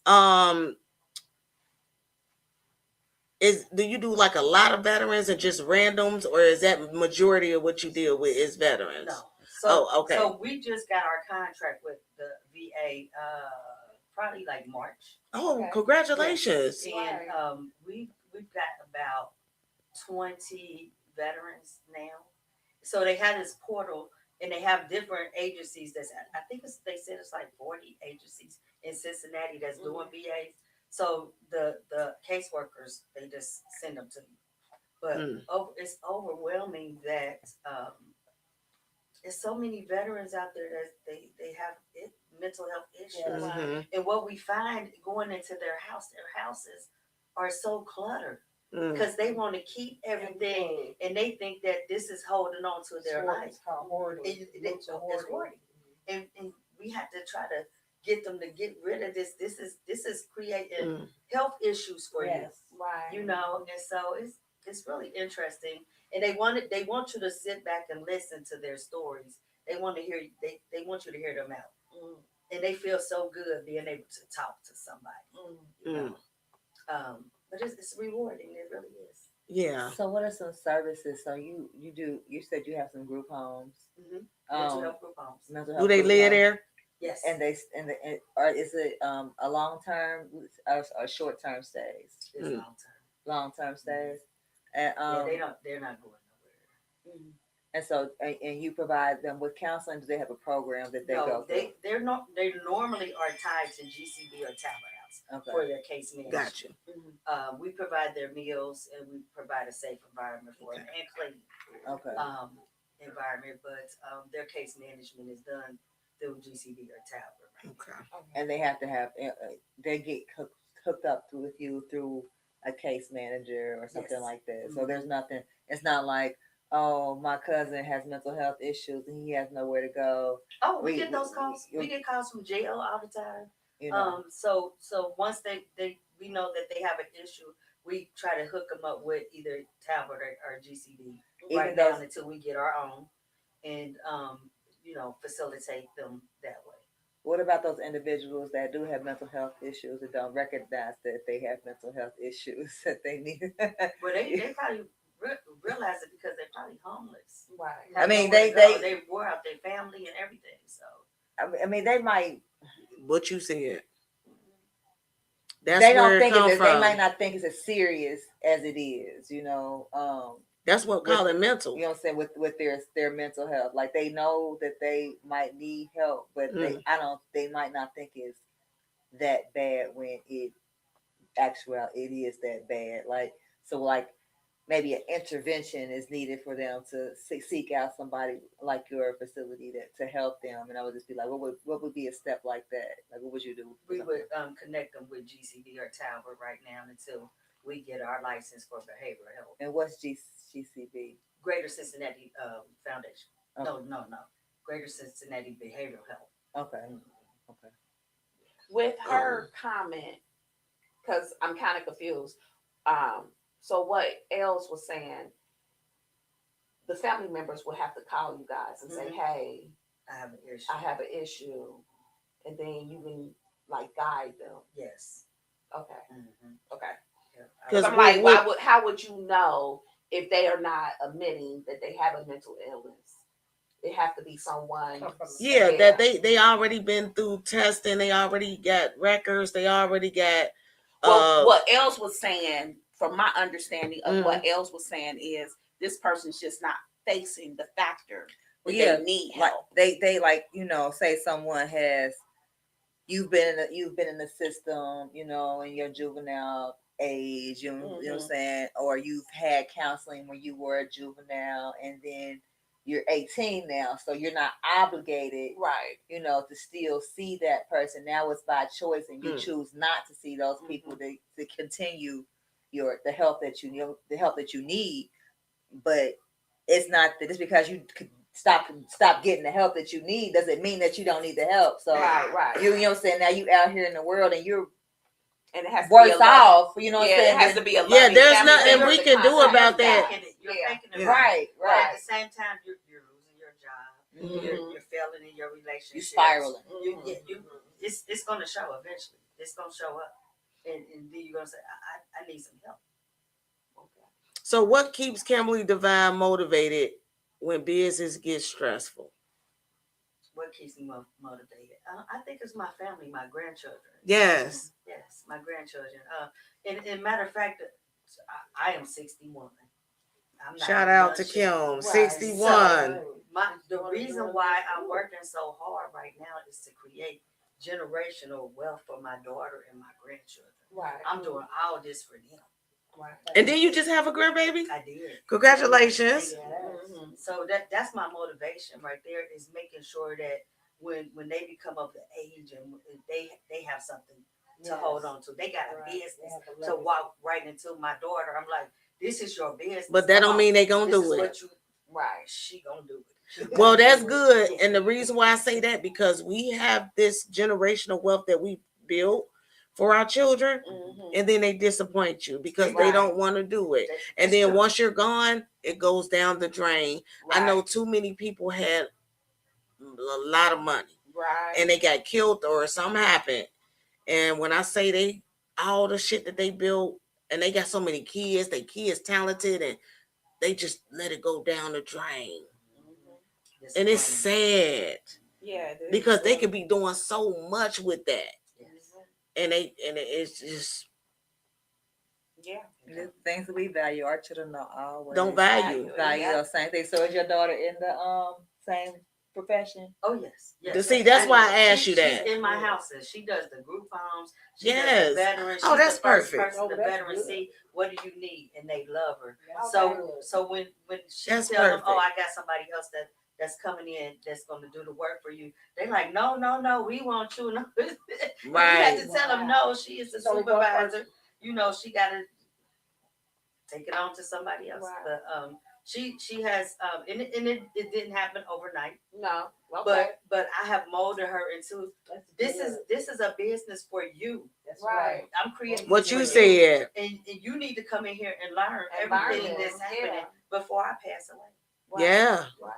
Do you do like a lot of veterans and just randoms, or is that majority of what you deal with is veterans? No. Okay. So we just got our contract with the VA probably like March. Oh, congratulations. Yes. And we've got about 20 veterans now. So they have this portal, and they have different agencies I think they said it's like 40 agencies in Cincinnati that's doing VAs. So the caseworkers, they just send them to me. But it's overwhelming that there's so many veterans out there that they have mental health issues. And what we find going into their houses are so cluttered. Because they want to keep everything, and they think that this is holding on to their life. It's called hoarding. It's hoarding. And we have to try to get them to get rid of this. This is creating health issues for you. Right. You know, and so it's really interesting. And they want you to sit back and listen to their stories. They want to hear they want you to hear them out. And they feel so good being able to talk to somebody. You know? But it's rewarding. It really is. Yeah. So what are some services? So you said you have some group homes. Mental health group homes. Do they live there? Yes. Or is it a long term or short term stays? It's long term. Long term stays. And they're not going nowhere. And so, and you provide them with counseling. Do they have a program that they go No, through? they normally are tied to GCB or Tablet House for their case management. Gotcha. We provide their meals and we provide a safe environment for them and clean environment, but their case management is done through GCB or Tablet. Okay. And they have to have they get hooked up with you through a case manager or something like that. So there's nothing. It's not like, oh, my cousin has mental health issues and he has nowhere to go. Oh, we get those calls. We get calls from jail all the time. You know. So once we know that they have an issue, we try to hook them up with either Tablet or GCB right now until we get our own, and facilitate them that way. What about those individuals that do have mental health issues and don't recognize that they have mental health issues that they need? Well, they probably realize it because they're probably homeless. Right. I mean, they wore out their family and everything. So I mean, they might. What you said. They don't think they might not think it's as serious as it is. That's what call it mental. You know what I'm saying? With their mental health, like they know that they might need help, but they might not think it's that bad when it is that bad. Like maybe an intervention is needed for them to seek out somebody like your facility to help them. And I would just be like, what would be a step like that? Like, what would you do? We would connect them with GCB or Tablet right now until we get our license for behavioral health. And what's GCB? Greater Cincinnati Foundation. Okay. No. Greater Cincinnati Behavioral Health. Okay. With her comment, because I'm kind of confused. So what Els was saying, the family members would have to call you guys and say, "Hey, I have an issue," and then you can guide them. Yes. Okay. Okay. Because I'm like, how would you know if they are not admitting that they have a mental illness? It have to be someone. Yeah, that they already been through testing. They already got records. They already got. What Els was saying, from my understanding of what Els was saying, is this person's just not facing the factor that they need help. They say someone has. You've been in the system, in your juvenile age, you know what I'm saying, or you've had counseling when you were a juvenile, and then you're 18 now, so you're not obligated, right? To still see that person. Now it's by choice, and you choose not to see those people to continue the help that you need. But it's not that just because you could stop getting the help that you need doesn't mean that you don't need the help. So right. You know what I'm saying? Now you out here in the world and it has to worse off. You know what I'm saying? It has to be a there's nothing we can do about that. Right. At the same time, you're losing your job. You're failing in your relationship. You're spiraling. It's going to show eventually. It's going to show up, and then you're going to say, "I need some help." Okay. So, what keeps Kimberly Devine motivated when business gets stressful? What keeps me motivated? I think it's my family, my grandchildren. Yes. Yes, my grandchildren. And matter of fact, I am 61. Shout out to Kim, 61. So the reason why I'm working so hard right now is to create generational wealth for my daughter and my grandchildren. Right. I'm doing all this for them. Right. And then you just have a grandbaby? I did. Congratulations. Yes. So that's my motivation right there, is making sure that when they become of the age and they have something to hold on to. They got a business to walk right into. My daughter, I'm like, this is your business. But that don't mean they gonna do it. Right. She gonna do it. Well, that's good. And the reason why I say that, because we have this generational wealth that we built for our children, and then they disappoint you because they don't want to do it. And then once you're gone, it goes down the drain. I know too many people had a lot of money, and they got killed or something happened. And when I say all the shit that they built, and they got so many kids, they kids talented, and they just let it go down the drain. And it's sad. Yeah. Because they could be doing so much with that. And it's just The things that we value, our children don't always Don't value. value those same things. So is your daughter in the same profession? Oh yes. See, that's why I asked you She's that. in my house and she does the group homes. She Yes. does the veterans. Oh, She's that's the first perfect. person the that's veterans good. see, what do you need? And they love her. Okay. So when she That's tell them, oh, perfect. I got somebody else that's coming in that's going to do the work for you, they're like, no, we want you. No. You have Right. to tell them, no, she is the It's only one supervisor. You know, she got to take it on to somebody else. Right. But she has and it didn't happen overnight. No. Okay. But I have molded her into That's this good. is a business for you. That's Right. I'm creating What this you for said. and you need to come in here and learn And learn everything this, that's happening yeah. before I pass away. Right. Yeah. Right.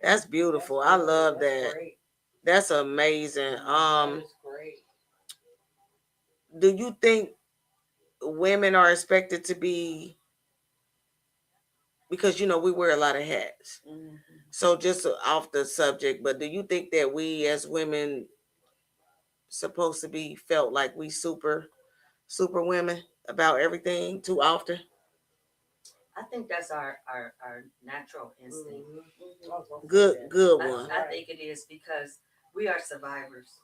That's beautiful. I love That's that. great. That's amazing. That is great. Do you think women are expected to be, because we wear a lot of hats. Mm-hmm. So just off the subject, but do you think that we as women supposed to be felt like we super women about everything too often? I think that's our natural instinct. Good one. I think it is because we are survivors.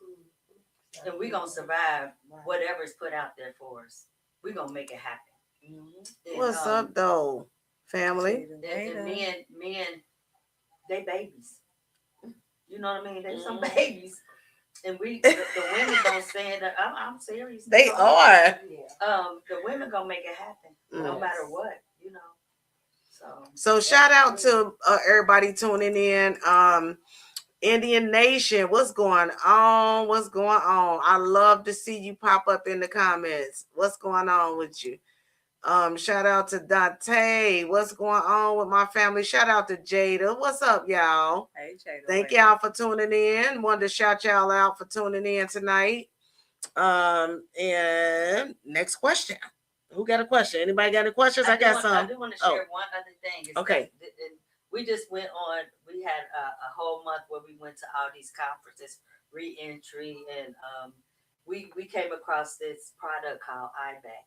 And we're gonna survive whatever's put out there for us. We're gonna make it happen. And, What's up though, family? And men, they babies. You know what I mean? They some babies. And the women gonna stand up. I'm serious. They are. The women gonna make it happen no matter what, So shout out to everybody tuning in. Indian Nation, what's going on? What's going on? I love to see you pop up in the comments. What's going on with you? Shout out to Dante. What's going on with my family? Shout out to Jada. What's up, y'all? Hey, Jada. Thank y'all for tuning in. Wanted to shout y'all out for tuning in tonight. And next question. Who got a question? Anybody got any questions? I got some. I do want to share one other thing. Okay. We just went on. We had a whole month where we went to all these conferences, re-entry, and we came across this product called iBack.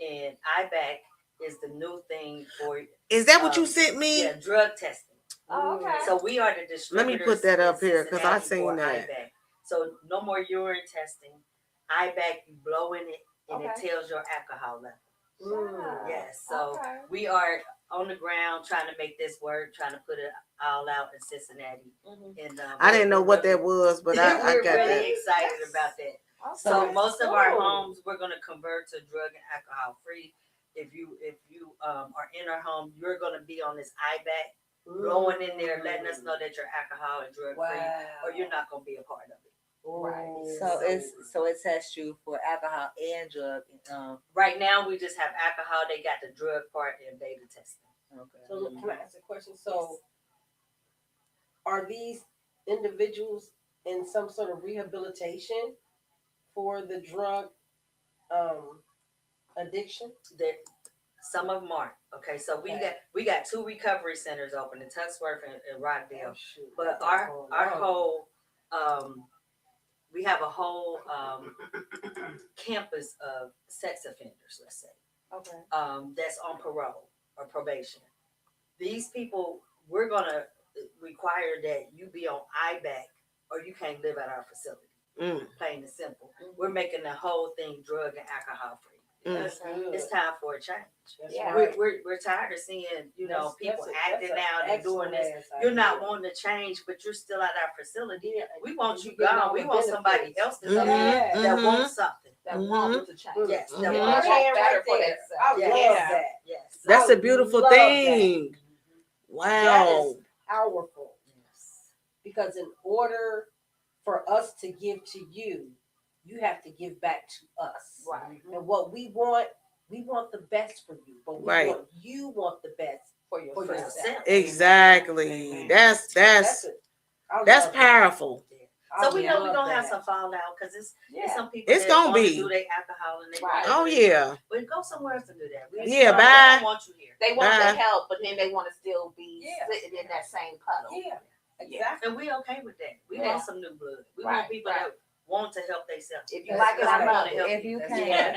And iBack is the new thing for. Is that what you sent me? Yeah, drug testing. Oh, okay. So we are the distributors. Let me put that up here because I Cincinnati seen for that. iBack. So no more urine testing. iBack, you blow in it, and it tells your alcohol level. Yes. So we are on the ground trying to make this work, trying to put it all out in Cincinnati. And I didn't know what that was, but I we're got really that. excited about that. So most of our homes we're going to convert to drug and alcohol free. If you are in our home, you're going to be on this iBack, blowing in there, letting us know that you're alcohol and drug free, or you're not going to be a part of it. Right. So it tests you for alcohol and drug. Right now we just have alcohol. They got the drug part and beta testing. Okay. So can I ask a question? So are these individuals in some sort of rehabilitation for the drug addiction? That some of them are. Okay, so we got 2 recovery centers open in Tuxworth and Rockdale. But our whole we have a whole campus of sex offenders, let's say. Okay. That's on parole or probation. These people, we're gonna require that you be on iBack or you can't live at our facility. Plain and simple. We're making the whole thing drug and alcohol free. It's time for a change. Yeah. We're tired of seeing, people acting out and doing this. You're not wanting to change, but you're still at our facility. We want you gone. We want somebody else to come in that wants something. That want to change. Yes. That That want want better for I themselves. love that. Yes. That's I a beautiful love thing. That Wow. is powerful. Yes. Because in order for us to give to you, you have to give back to us. Right. And what we want the best for you. But you want the best For yourself. Exactly. That's powerful. So we know we're gonna have some fallout because it's some people It's that gonna wanna be. do their alcohol and they Right. Oh yeah. But go somewhere else to do that. We Yeah, don't bye. want you here. They want Bye. the help, but then they want to still be sitting in that same puddle. Yeah, exactly. And we okay with that. We Yeah. want some new blood. We Right, want people right. want to help themselves. If you like it, I love it. If you That's can,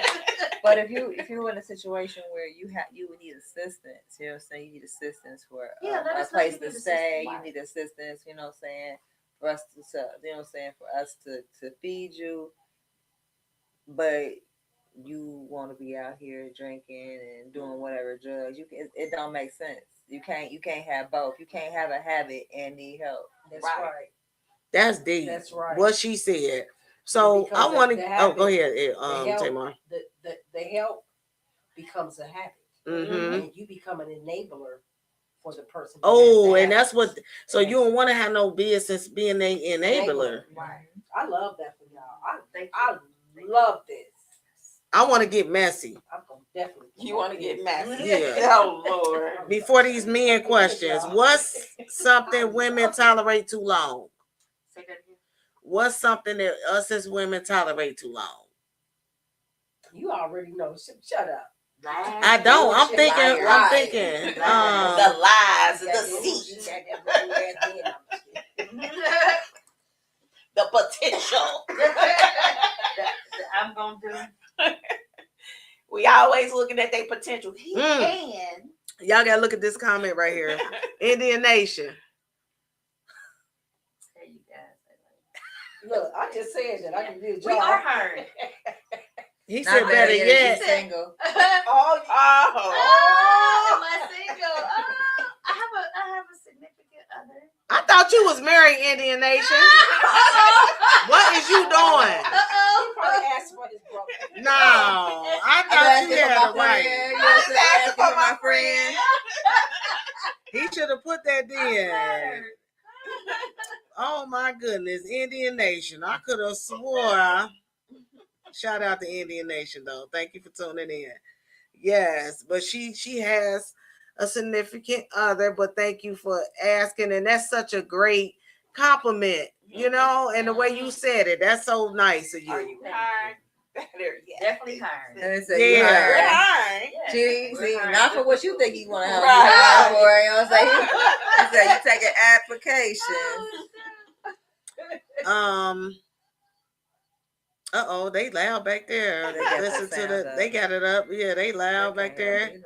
but if you're in a situation where you would need assistance, you know what I'm saying? You need assistance for let a us know place you to need stay. assistance. You need assistance, you know what I'm saying? For us to you know what I'm saying? For us to feed you, but you want to be out here drinking and doing whatever drugs. It don't make sense. You can't have both. You can't have a habit and need help. That's right. That's deep. That's right. What she said. So Because I want to. Go ahead, the Tamar. The help becomes a habit, and you become an enabler for the person. And that's what. So you don't want to have no business being an enabler. Right. I love that for y'all. I love this. I want to get messy. I'm gonna definitely. You want to get messy? Yeah. Oh Lord. Before these men questions, what's something women tolerate too long? Say that again. What's something that us as women tolerate too long? You already know. Shut up. I don't. I'm thinking. The lies, the deceit, the potential. I'm gonna do. We always looking at their potential. He can. Y'all gotta look at this comment right here. Indian Nation. You guys. Look, I just said that I can do a job. We are hard. He said better yet. She's single. Am I single? I have a significant other. I thought you was married, Indian Nation. What is you doing? He probably asked for his brother. No, I thought you had it right. I was for my friend. He should have put that in. Oh my goodness, Indian Nation. I could have swore. Shout out to Indian Nation though. Thank you for tuning in. Yes, but she has a significant other, but thank you for asking. And that's such a great compliment, you know, and the way you said it, that's so nice of you. Are you hard? Definitely hard. Yeah. See, not for what you think you want to help Right. you for. You know what I'm saying? He said you take an application. They loud back there. Listen to the. They got it up. Yeah, they loud back there.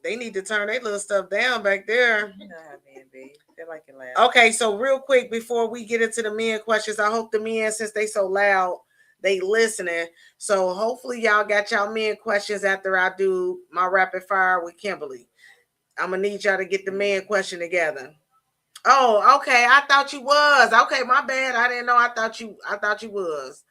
They need to turn their little stuff down back there. You know how men be. They like it loud. Okay, so real quick before we get into the men questions, I hope the men, since they so loud, they listening. So hopefully y'all got y'all men questions after I do my rapid fire with Kimberly. I'm gonna need y'all to get the man question together. Oh, okay. I thought you was. Okay, my bad. I didn't know. I thought you was.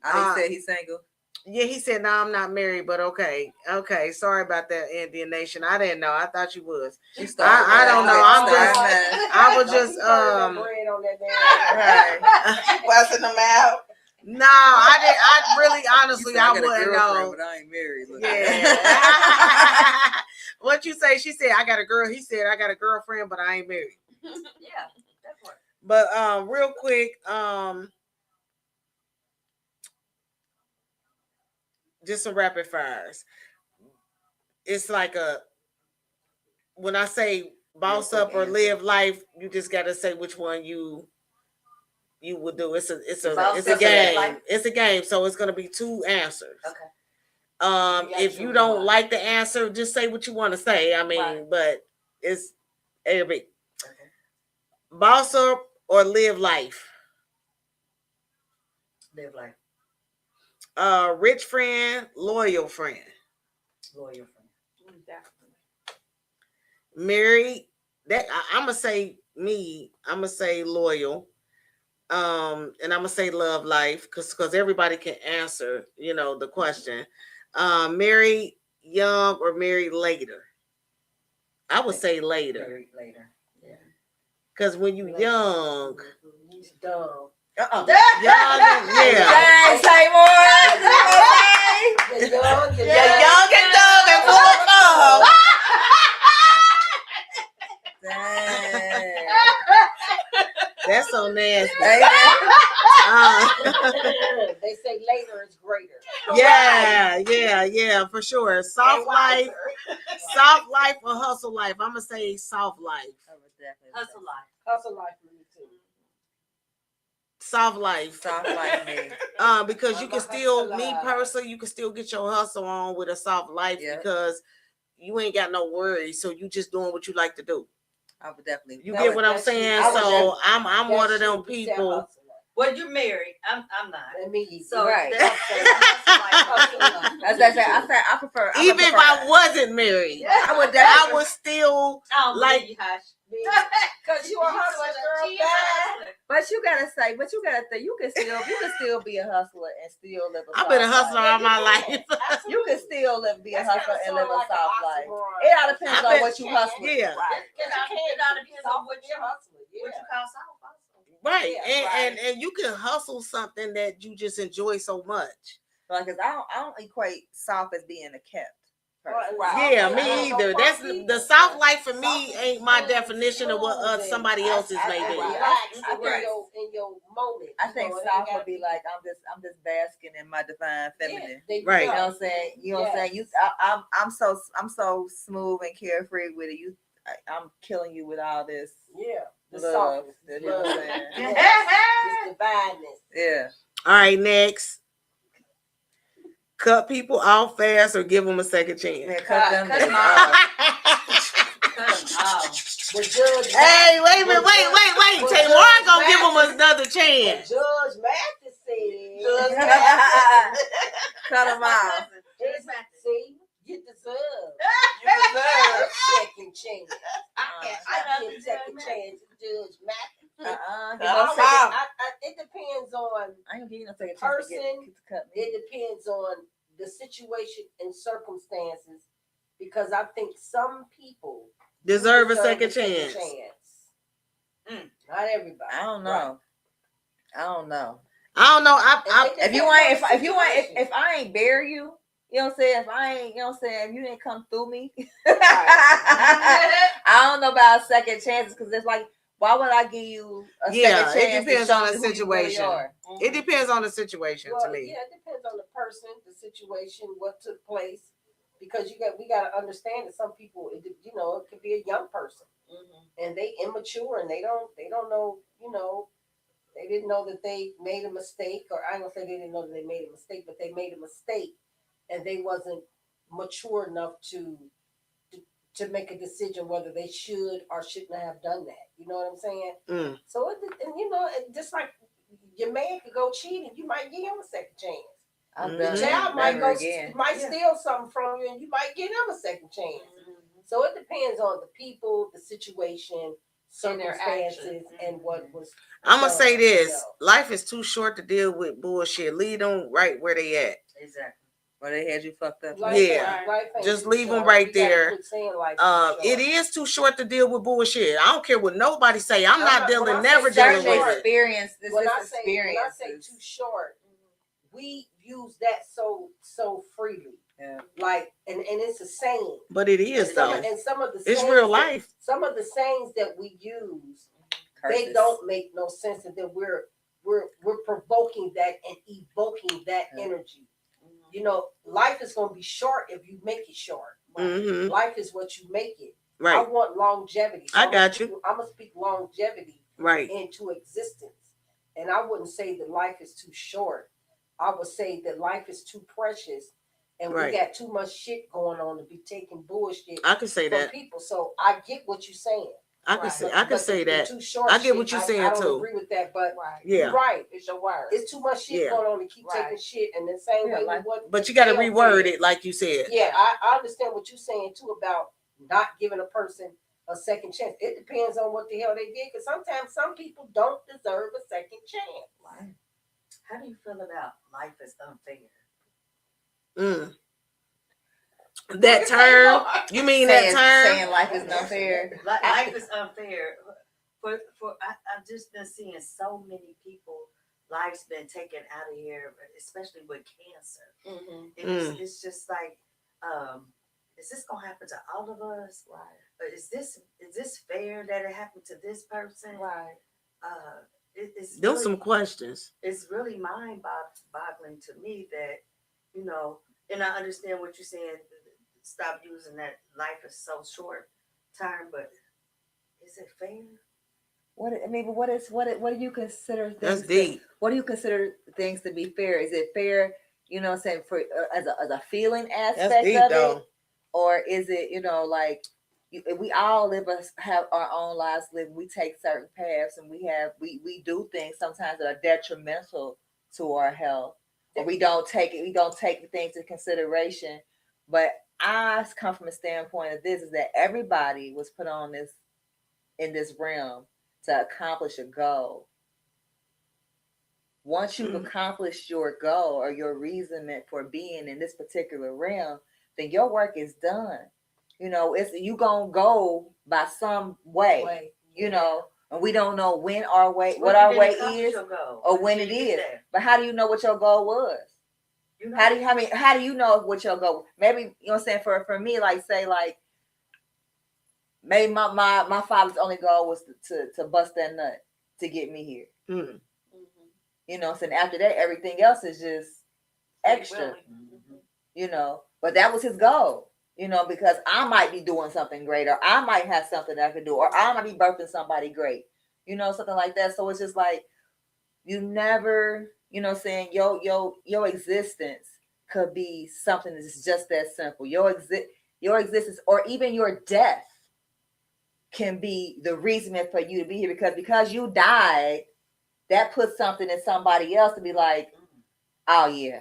He said he's single. Yeah, he said, no, I'm not married, but okay. Okay, sorry about that, Indian Nation. I didn't know. I thought you was. I don't know. I was just Busting them out. No, I didn't. I really, honestly, I wouldn't know. But I ain't married. Yeah. What you say? She said, I got a girl. He said, I got a girlfriend, but I ain't married. Yeah, that's what. But real quick, just some rapid fires. It's like when I say boss up or live life, you just gotta say which one you would do. It's a game. It's a game, so it's gonna be two answers. Okay. If you don't like the answer, just say what you want to say. I mean, but it's A or B. Okay. Boss up or live life. Live life. Rich friend, loyal friend. Loyal friend. Married. That I'm gonna say me. I'm gonna say loyal. And I'm gonna say love life because everybody can answer, you know, the question. Married young or married later? I would say later. Married later. Yeah. Because when you young, He's dumb. young, yeah. Say more. You're young and dumb and full of love. That's so nasty. They say later is greater. Yeah, for sure. Soft life or hustle life? I'm gonna say soft life. Hustle life. Hustle life for me too. soft life. Soft life me. Because you I'm can a still, hustler. me personally, you can still get your hustle on with a soft life Yeah. because you ain't got no worries. So you just doing what you like to do. I would definitely. You get what I'm saying? I would So I'm one of them You said people. hustler. Well, you're married. I'm not. And me, So Right. that's That's what I said. I prefer. Even if I wasn't married, I would I definitely. would still like like. you, Hush. because you a hustler, girl. Bad. But you gotta say. But you gotta think. You can still be a hustler and still live a. I've been a soft hustler life. all my life. You can still be a That's hustler kinda and live a sorta like soft an life. oxymoron. It all depends I've on been- what you hustling. Yeah. Right. It all depends on what you hustler. what you call soft hustle. Right. Yeah, And you can hustle something that you just enjoy so much. Like, cause I don't equate soft as being a kept person. Right. Yeah, I me don't either. know That's funky. the soft life for Soft me is ain't my smooth, definition of what smooth, somebody and else's may be. relax I think- in your moment. I think soft would be like I'm just basking in my divine feminine. Right. You know what I'm saying? You know what I'm saying? You, I'm so smooth and carefree with it. I'm killing you with all this Yeah. The love. softness. You know what I'm saying? This divineness. Yeah. All right, next. Cut people off fast or give them a second chance. Man, cut them Cut 'em off. The judge. Hey, wait a minute, wait. But Tamar Judge gonna give them Mathis- another But chance. Judge Mathis said. Cut them off. Judge Mathis, see, you deserve. You deserve a second chance. I give second chance to Judge Mathis. It depends on. I ain't gonna give you no second chance Person, to cut me. It depends on the situation and circumstances, because I think some people Deserve a second chance. Not everybody. I don't know. I don't know. I don't know. If I ain't bear you, you know what I'm saying? If I ain't, you know what I'm saying? If you didn't come through me, I don't know about second chances, because it's like, why would I give you a second chance? It depends on the to show me who you really situation. are? It depends on the situation Well, to me. yeah, it depends on the person, the situation, what took place. Because we got to understand that some people, it could be a young person, and they immature, and they don't know, they didn't know that they made a mistake, or I ain't gonna say they didn't know that they made a mistake, but they made a mistake, and they wasn't mature enough to make a decision whether they should or shouldn't have done that. You know what I'm saying? So just like your man could go cheat, and you might give him a second chance. The child might steal something from you, and you might give them a second chance. So it depends on the people, the situation, circumstances, and what was. I'm gonna say this: life is too short to deal with bullshit. Leave them right where they at. Exactly. Where they had you fucked up. Just leave them right there. It is too short to deal with bullshit. I don't care what nobody say. I'm not never dealing with it. When I say too short, we use that so freely. Yeah. Like, and it's a saying. But it is though. And some of the it's real life. Some of the sayings that we use, they don't make no sense, and that we're provoking that and evoking that energy. Life is gonna be short if you make it short. Life is what you make it. Right. I want longevity. So I got you. I'm gonna speak longevity into existence, and I wouldn't say that life is too short. I would say that life is too precious, and we got too much shit going on to be taking bullshit. I can say from that. people. So I get what you're saying. I can say that. Too short I get shit, what you're saying I don't too. agree with that, but yeah, you're right. It's your word. It's too much shit going on to keep taking shit, and the same way with what. But you got to reword it, like you said. Yeah, I understand what you're saying too about not giving a person a second chance. It depends on what the hell they did, because sometimes some people don't deserve a second chance. Right. How do you feel about life is unfair? That term? You mean that term? Saying life is unfair. Life is unfair. I've just been seeing so many people, life's been taken out of here, especially with cancer. It's just like, is this gonna happen to all of us? Right. Is this fair that it happened to this person? Right. It's Those really, some questions. It's really mind-boggling to me that, and I understand what you're saying. Stop using that life is so short term, but is it fair? What do you consider That's things? deep. What do you consider things to be fair? Is it fair? You know, what I'm saying for as a feeling aspect That's deep, of though. it, or is it like we all have our own lives live. We take certain paths, and we do things sometimes that are detrimental to our health, or we don't take the things into consideration. But I come from a standpoint of this is that everybody was put on this in this realm to accomplish a goal. Once you've accomplished your goal or your reason for being in this particular realm, then your work is done. You know, you gonna go by some way. You know, and we don't know what our way is, or when it is. But how do you know what your goal was? How do you know what your goal? Maybe you know what I'm saying. For me, like say like maybe my father's only goal was to bust that nut to get me here. Mm. You know, so after that, everything else is just extra. You know, but that was his goal. You know, because I might be doing something great, or I might have something that I could do, or I might be birthing somebody great. You know, something like that. So it's just like you never, you know, saying your existence could be something that's just that simple. Your existence, or even your death, can be the reason for you to be here because you died. That puts something in somebody else to be like, oh yeah,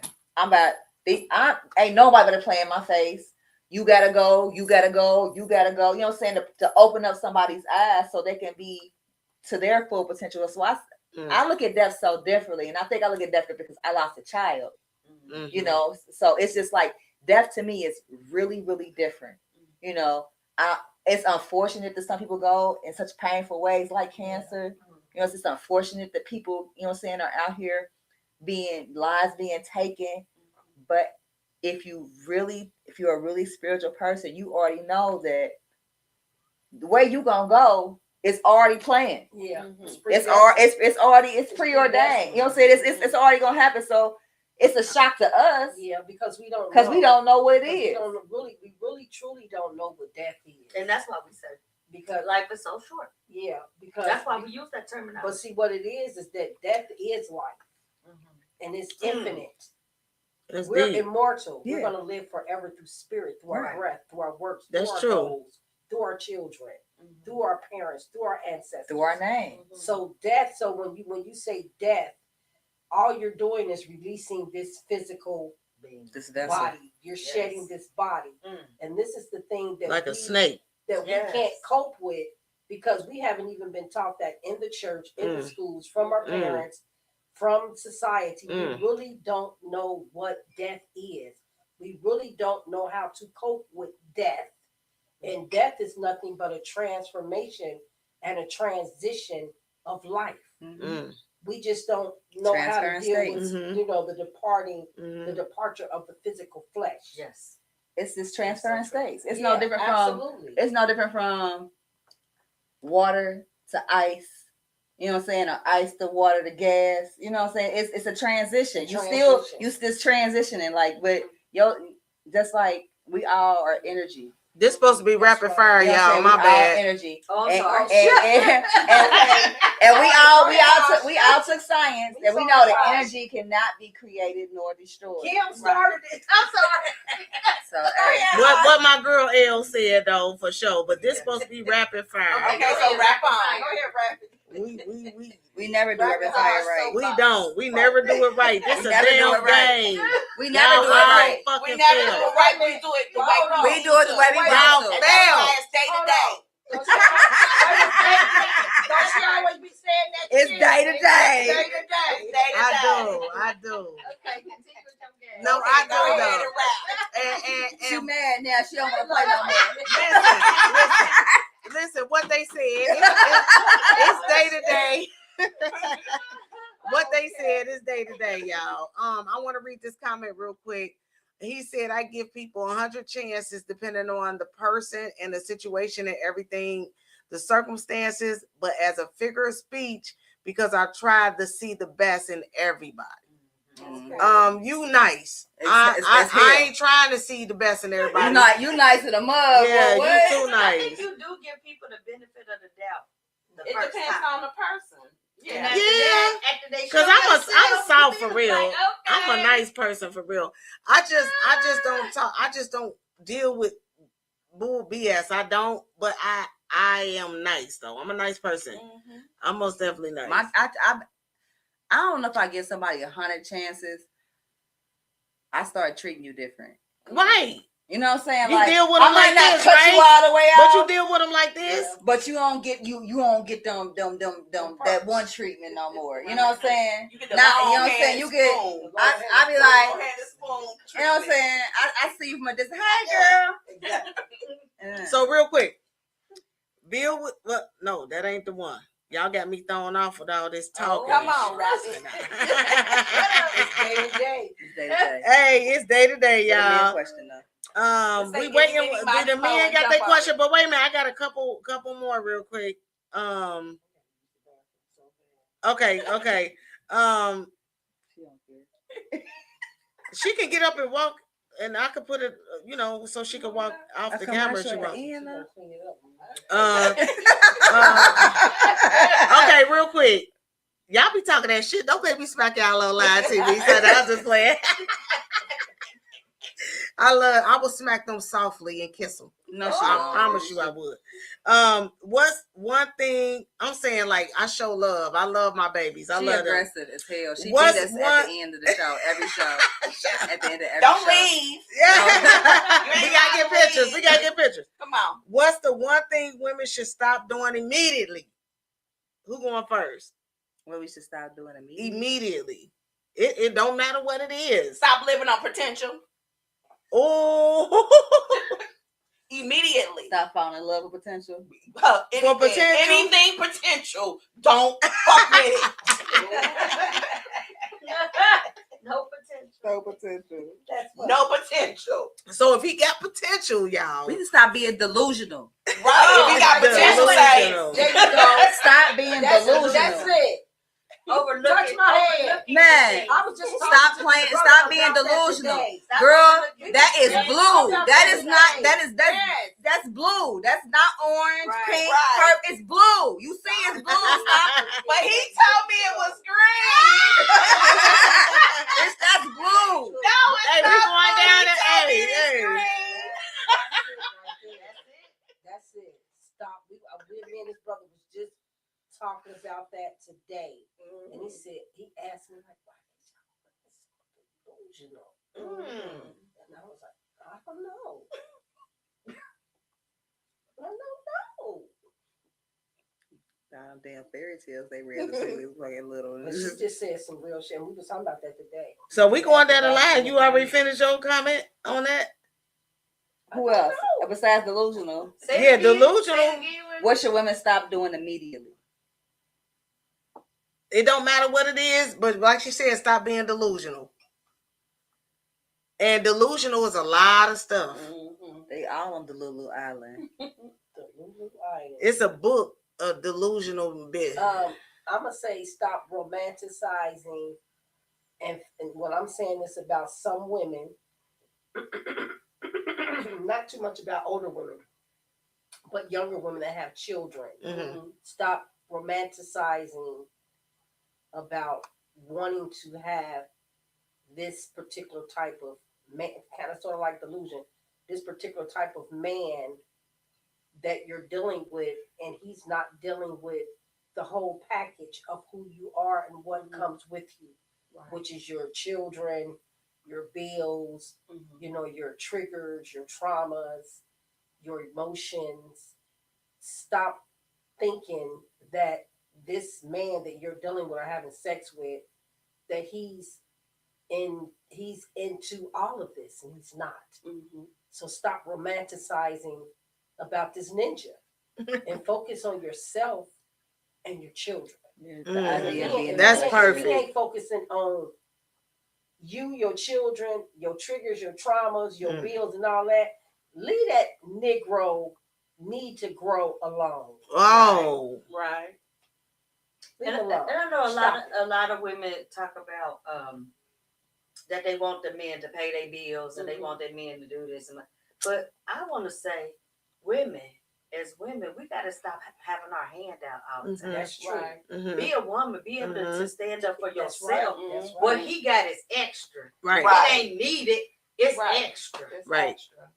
ain't nobody gonna play in my face. You gotta go. You know what I'm saying? To open up somebody's eyes so they can be to their full potential. So I look at death so differently, and I think I look at death because I lost a child. Mm-hmm. You know, so it's just like death to me is really, really different. You know, it's unfortunate that some people go in such painful ways like cancer. You know, it's just unfortunate that people, you know what I'm saying, are out here lives being taken. But if you're a really spiritual person, you already know that the way you gonna go is already planned. Yeah. Mm-hmm. It's preordained. You know what I'm saying? It's already gonna happen. So it's a shock to us. Yeah, because we don't know what it is. We really truly don't know what death is. And that's why we say because life is so short. Yeah, because that's why we use that terminology. But see, what it is that death is life, and it's infinite. We're immortal. Yeah. We're gonna live forever through spirit, through our breath, through our works, through our goals, through our children, through our parents, through our ancestors, through our name. So death. So when you say death, all you're doing is releasing this physical body. You're shedding this body, and this is the thing that like a snake that we can't cope with because we haven't even been taught that in the church, in the schools, from our parents, from society. We really don't know what death is. We really don't know how to cope with death. And death is nothing but a transformation and a transition of life. We just don't know how to deal with, the departure of the physical flesh. Yes. It's this transferring states. It's no different from water to ice. You know what I'm saying? Or ice to water to gas. You know what I'm saying? It's a transition. You still transitioning, like, but just like we all are energy. This supposed to be rapid fire, y'all. My bad. Energy. Oh, I'm sorry. And we all took science, and we know that energy cannot be created nor destroyed. Kim started it. I'm sorry. So what my girl L said though, for sure. But this supposed to be rapid fire. Okay, so rap on. Go ahead, rap it. We never do rapid fire right. We don't. We never do it right. This is a damn game. We never do it right. We never do it right. We do it the way we do it the way we want to. Day to day. Don't she always be saying that? It's day to day. Day to day. I do. Okay, continue with them guys. No, I do though. She mad now. She don't want to play no more. Listen. What they said. It's day to day. What they said is day to day, y'all. I want to read this comment real quick. He said, I give people 100 chances depending on the person and the situation and everything, the circumstances, but as a figure of speech, because I tried to see the best in everybody. Okay. You nice. I ain't trying to see the best in everybody. You nice in the mug. Yeah, boy, you too nice. I think you do give people the benefit of the doubt. It depends on the person. Yeah. Because I'm soft for real. Like, okay. I'm a nice person for real. I just don't talk. I just don't deal with bull BS. I don't, but I am nice though. I'm a nice person. Mm-hmm. I'm most definitely nice. I don't know if I give somebody 100 chances. I start treating you different. Right. You know what I'm saying? You like, deal with them like this, cut right? You all the way out, but you deal with them like this. Yeah. But you don't get them that one treatment no more. You know what I'm saying? You get the long, you know what I'm saying? You get. I be like, you know what I'm saying? I see you from a distance. Hey, girl. Yeah. So real quick, deal with no, that ain't the one. Y'all got me thrown off with all this talking. Come on, Robbie. It's day to day. Hey, it's day to day, y'all. Question, we waiting. The men got their question, but wait a minute, I got a couple more real quick. Okay. She can get up and walk, and I could put it, so she can walk off the camera. She won't. Okay, real quick. Y'all be talking that shit. Don't make me smack y'all on live TV. So I'm just playing. I will smack them softly and kiss them. No, I promise you I would. What's one thing I'm saying? Like, I show love. I love my babies. I love aggressive as hell. She beat us at the end of the show. Every show. At the end of every Don't show. leave. Yeah. We gotta get pictures. We gotta get pictures. Come on. What's the one thing women should stop doing immediately? Who going first? What we should stop doing immediately. It don't matter what it is. Stop living on potential. Oh. Immediately. Stop falling in love with potential. Anything potential. Don't fuck with it. No potential. No potential. So if he got potential, y'all, we can stop being delusional. Right. If he got potential, there you go. Stop being delusional. That's it. Touch my head, man. I was just stop playing. Stop being delusional, girl. That is blue. That is not. That's blue. That's not orange, pink, purple. It's blue. You see, it's blue. Stop. But he told me it was green. That's blue. No, it's not. We going down to Hey. That's it. Stop. Me and his brother was just talking about that today. And he asked me, like, why is y'all delusional? And I was like, I don't know. I don't know. Damn fairy tales they read fucking little. But she just said some real shit. And we was talking about that today. So we going down the line. You already finished your comment on that? Who else? Besides delusional. Delusional. What should women stop doing immediately? It don't matter what it is, but like she said, stop being delusional. And delusional is a lot of stuff. Mm-hmm. They all on the Lulu Island. It's a book of delusional bit. I'm gonna say stop romanticizing, and what I'm saying is about some women, not too much about older women, but younger women that have children. Mm-hmm. Stop romanticizing about wanting to have this particular type of man, kind of sort of like delusion, this particular type of man that you're dealing with, and he's not dealing with the whole package of who you are and what comes with you, which is your children, your bills, your triggers, your traumas, your emotions. Stop thinking that this man that you're dealing with or having sex with, that he's into all of this, and he's not. Mm-hmm. So stop romanticizing about this ninja and focus on yourself and your children. That's perfect. You ain't focusing on you, your children, your triggers, your traumas, your bills, and all that. Leave that Negro need to grow alone. Oh, right. And I know a lot of women talk about that they want the men to pay their bills and they want their men to do this, but I want to say, women, as women, we got to stop having our hand out all the time. That's true. Mhm. Be a woman. Be able to stand up for That's yourself. right. That's What right. he got is extra. Right. It ain't needed. It's Right. extra. It's Right. extra.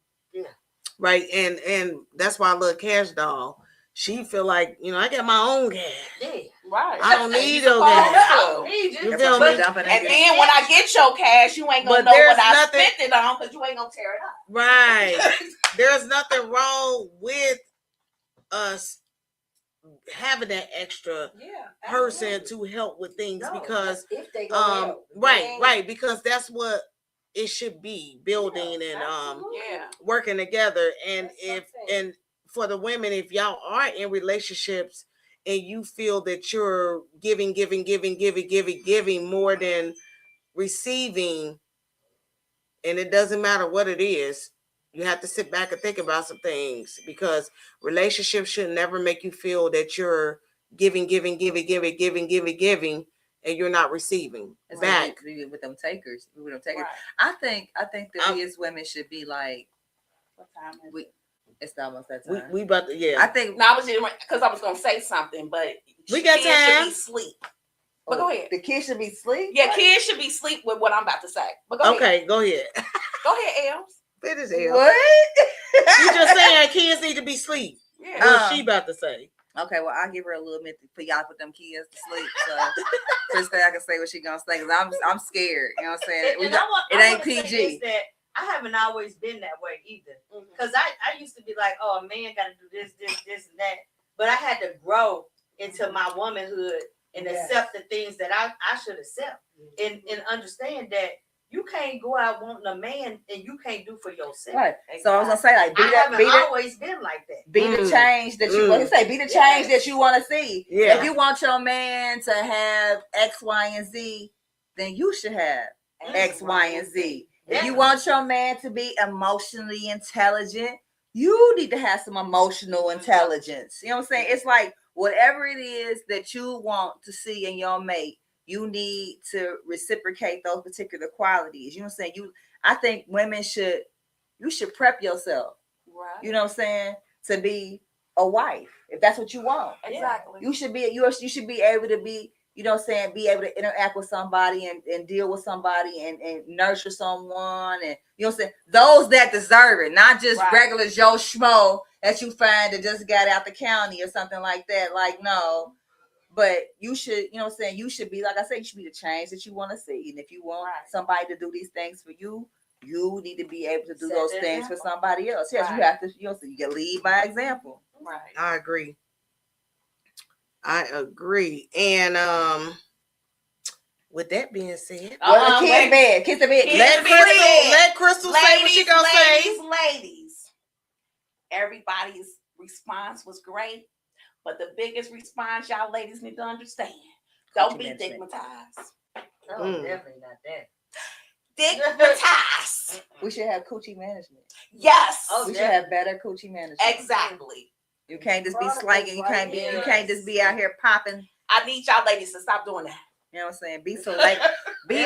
Right. And that's why I love Cash Doll. She feel like, I got my own gas. Yeah. Right. I don't And need you your supposed gas. to. You That's feel why me? I'm dumping And it. then when I get your cash, you ain't gonna But know there's what I nothing- spent it on because you ain't gonna tear it up. Right. There's nothing wrong with us having that extra person to help with things because if they gonna help. right, because that's what it should be, building and working together. And and for the women, if y'all are in relationships and you feel that you're giving more than receiving, and it doesn't matter what it is, you have to sit back and think about some things, because relationships should never make you feel that you're giving, and you're not receiving back. With them takers. Right. I think that we as women should be like, What time is we, it? it's almost that time. We about to, I think No, I was just because I was gonna say something, but We got kids should time. be asleep. But go ahead. the kids should be asleep. Yeah, kids should be asleep with what I'm about to say. But go ahead. Okay, go ahead. Go ahead, Els. Finish it. What? You just saying kids need to be asleep. Yeah. What she about to say? Okay, well, I'll give her a little minute for y'all to put them kids to sleep. So I can say what she gonna say, because I'm scared. You know what I'm saying? And It ain't PG. That I haven't always been that way either. Because I used to be like, oh, a man got to do this, and that. But I had to grow into my womanhood and accept the things that I should accept. And understand that you can't go out wanting a man and you can't do for yourself. Right. So I was gonna say, like, I haven't always been like that. Be the change that you want to say. Be the change that you want to see. Yeah. If you want your man to have X, Y, and Z, then you should have X, Y, and Z. If you want your man to be emotionally intelligent, you need to have some emotional intelligence. You know what I'm saying? It's like whatever it is that you want to see in your mate, you need to reciprocate those particular qualities. You know what I'm saying? I think women should prep yourself. Right. You know what I'm saying? To be a wife, if that's what you want. Exactly. You should be able to be, you know what I'm saying, be able to interact with somebody and deal with somebody and nurture someone, and you know what I'm saying, those that deserve it, not just regular Joe Schmo that you find that just got out the county or something like that. Like, no. But you should, you know what I'm saying, you should be, like I said, you should be the change that you want to see. And if you want somebody to do these things for you, you need to be able to do those things for somebody else. Yes, you have to, you know, so you can lead by example. Right. I agree. And with that being said, Kiss the bed. Let Crystal say what she gonna say. Ladies, everybody's response was great, but the biggest response y'all ladies need to understand: don't be stigmatized. Oh, definitely not that. Stigmatized. We should have coochie management. Yes. We should have better coochie management. Exactly. You can't just be slanging. You can't just be out here popping. I need y'all ladies to stop doing that. You know what I'm saying? Be selective. Be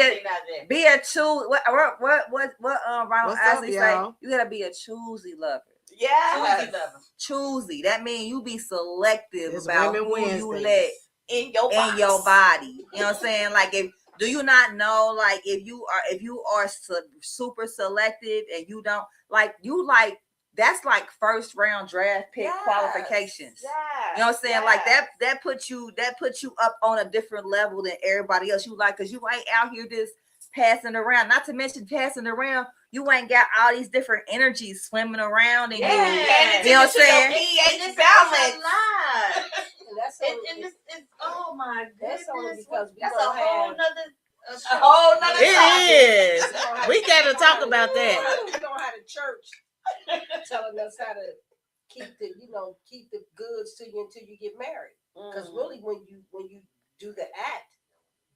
a choose. What Ronald Isley say? You gotta be a choosy lover. Yeah. Choosy. That means you be selective It's about Women who Wednesdays. you let in your body. You know what I'm saying? Like, do you not know? Like, if you are super selective and you don't like, that's like first round draft pick qualifications. Yes, you know what I'm saying? Like that puts you up on a different level than everybody else. You like, because you ain't out here just passing around. Not to mention passing around, you ain't got all these different energies swimming around in you. You know what I'm saying? It's balance. It's oh my goodness. That's only because that's a whole nother. It is. We gotta talk about that. We don't have a church telling us how to keep the goods to you until you get married. Because really, when you do the act,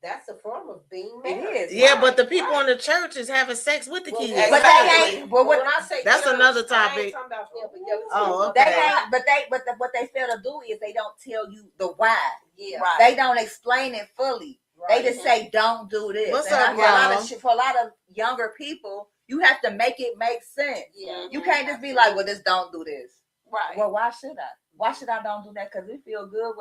that's a form of being married. It is. Yeah, but the people in the church is having sex with the kids. But they ain't. But when I say that's church, another I ain't topic. talking about them, Oh, They okay. ain't. But what they fail to do is they don't tell you the why. Yeah. Right. They don't explain it fully. Right. They just say, "Don't do this." What's and up, for a lot of younger people, you have to make it make sense. Yeah. You can't just be like, "Well, just don't do this." Right. Well, why should I? Why should I don't do that? Because it feel good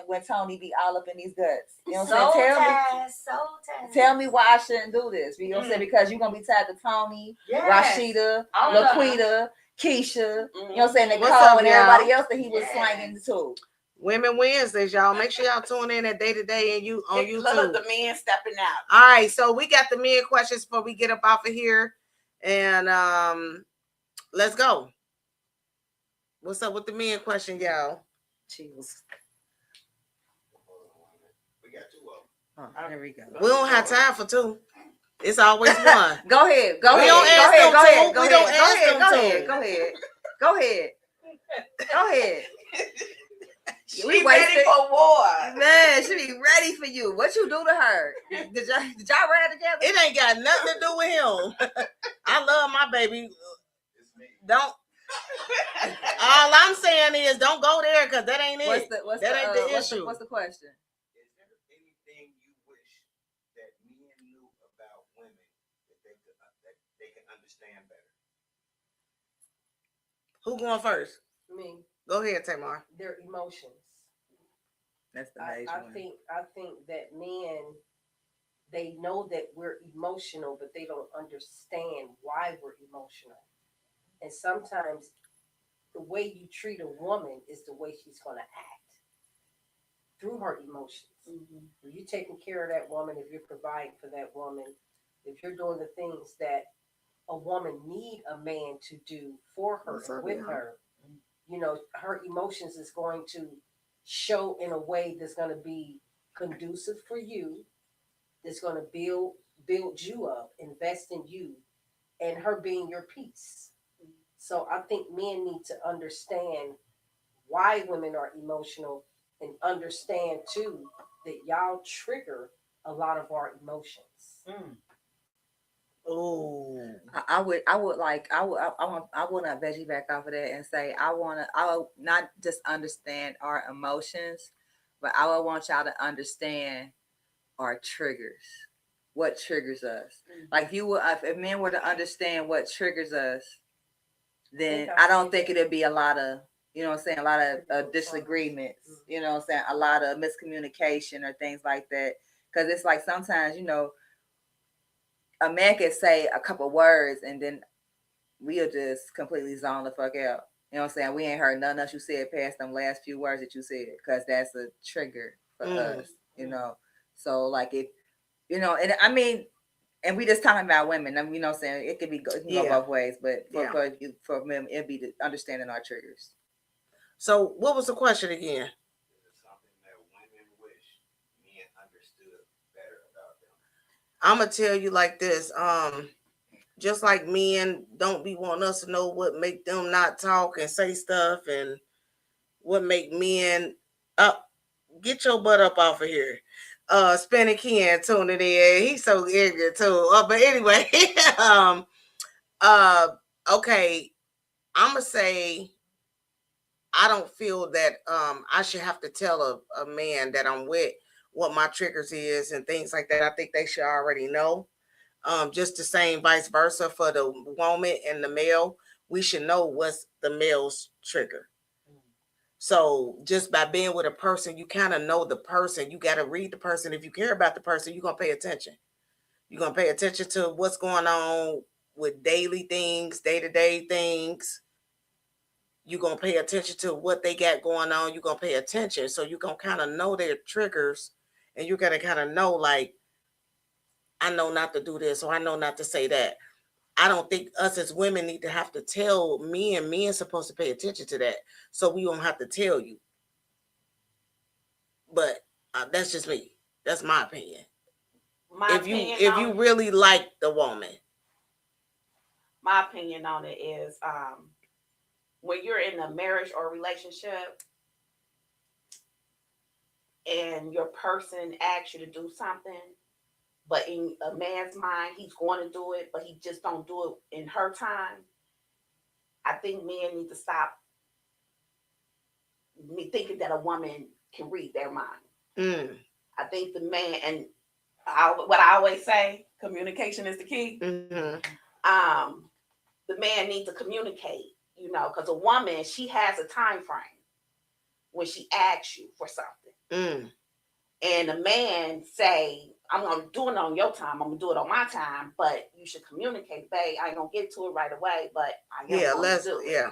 when Tony be all up in these guts. You know what I'm saying? Tell me why I shouldn't do this. You know what I'm saying? Because you're gonna be tied to Tony, Rashida, Laquita, Keisha, you know what I'm saying? Nicole and everybody else that he was slanging to. Women Wednesdays, y'all. Make sure y'all tune in at Day to Day and you on YouTube. Look, the men stepping out. All right, so we got the men questions before we get up off of here, and let's go. What's up with the men question, y'all? Chills. We got 2 of them. Oh, there we go. We don't have time for 2. It's always one. Go ahead. Go ahead. She ready for war. Man, she be ready for you. What you do to her? Did y'all ride together? It ain't got nothing to do with him. I love my baby. Don't. All I'm saying is don't go there because that ain't it. That ain't the issue. What's the question? Is there anything you wish that men knew about women that they can understand better? Who going first? Me. Go ahead, Tamar. Their emotions. That's the I think that men, they know that we're emotional, but they don't understand why we're emotional. And sometimes the way you treat a woman is the way she's going to act through her emotions. Mm-hmm. If you're taking care of that woman, if you're providing for that woman, if you're doing the things that a woman need a man to do for her and with her, you know, her emotions is going to show in a way that's going to be conducive for you, that's going to build you up, invest in you, and her being your peace. So I think men need to understand why women are emotional and understand too that y'all trigger a lot of our emotions. Oh, I would want to veggie back off of that and say I would not just understand our emotions, but I would want y'all to understand our triggers. What triggers us? Like if men were to understand what triggers us, then I don't think it'd be a lot of, you know what I'm saying, a lot of disagreements, you know what I'm saying, a lot of miscommunication or things like that. Because it's like sometimes, you know, a man can say a couple words and then we'll just completely zone the fuck out. You know what I'm saying? We ain't heard nothing else you said past them last few words that you said, because that's a trigger for us, you know. So like if, you know, and I mean, and we just talking about women. I mean, you know what I'm saying? It could be go both ways, but for men, it'd be the understanding our triggers. So what was the question again? Is it something that women wish men understood better about them? I'm gonna tell you like this. Just like men don't be wanting us to know what make them not talk and say stuff, and what make men up. Get your butt up off of here. Spinning Ken tuning in. He's so ignorant too. But anyway, okay. I'm gonna say I don't feel that I should have to tell a man that I'm with what my triggers is and things like that. I think they should already know. Just the same vice versa for the woman and the male. We should know what's the male's trigger. So just by being with a person, you kind of know the person. You got to read the person. If you care about the person, you're going to pay attention. You're going to pay attention to what's going on with daily things, day-to-day things. You're going to pay attention to what they got going on. You're going to pay attention. So you're going to kind of know their triggers, and you're going to kind of know, like, I know not to do this, or I know not to say that. I don't think us as women need to have to tell men. Men supposed to pay attention to that, so we don't have to tell you. But that's just me. That's my opinion. If you really like the woman, my opinion on it is, when you're in a marriage or relationship, and your person asks you to do something, but in a man's mind, he's going to do it, but he just don't do it in her time. I think men need to stop thinking that a woman can read their mind. I think the man, and what I always say, communication is the key. The the man needs to communicate, because a woman, she has a time frame when she asks you for something. And a man say, I'm going to do it on your time. I'm going to do it on my time, but you should communicate, babe. I ain't going to get to it right away, but I am going to do it. Yeah.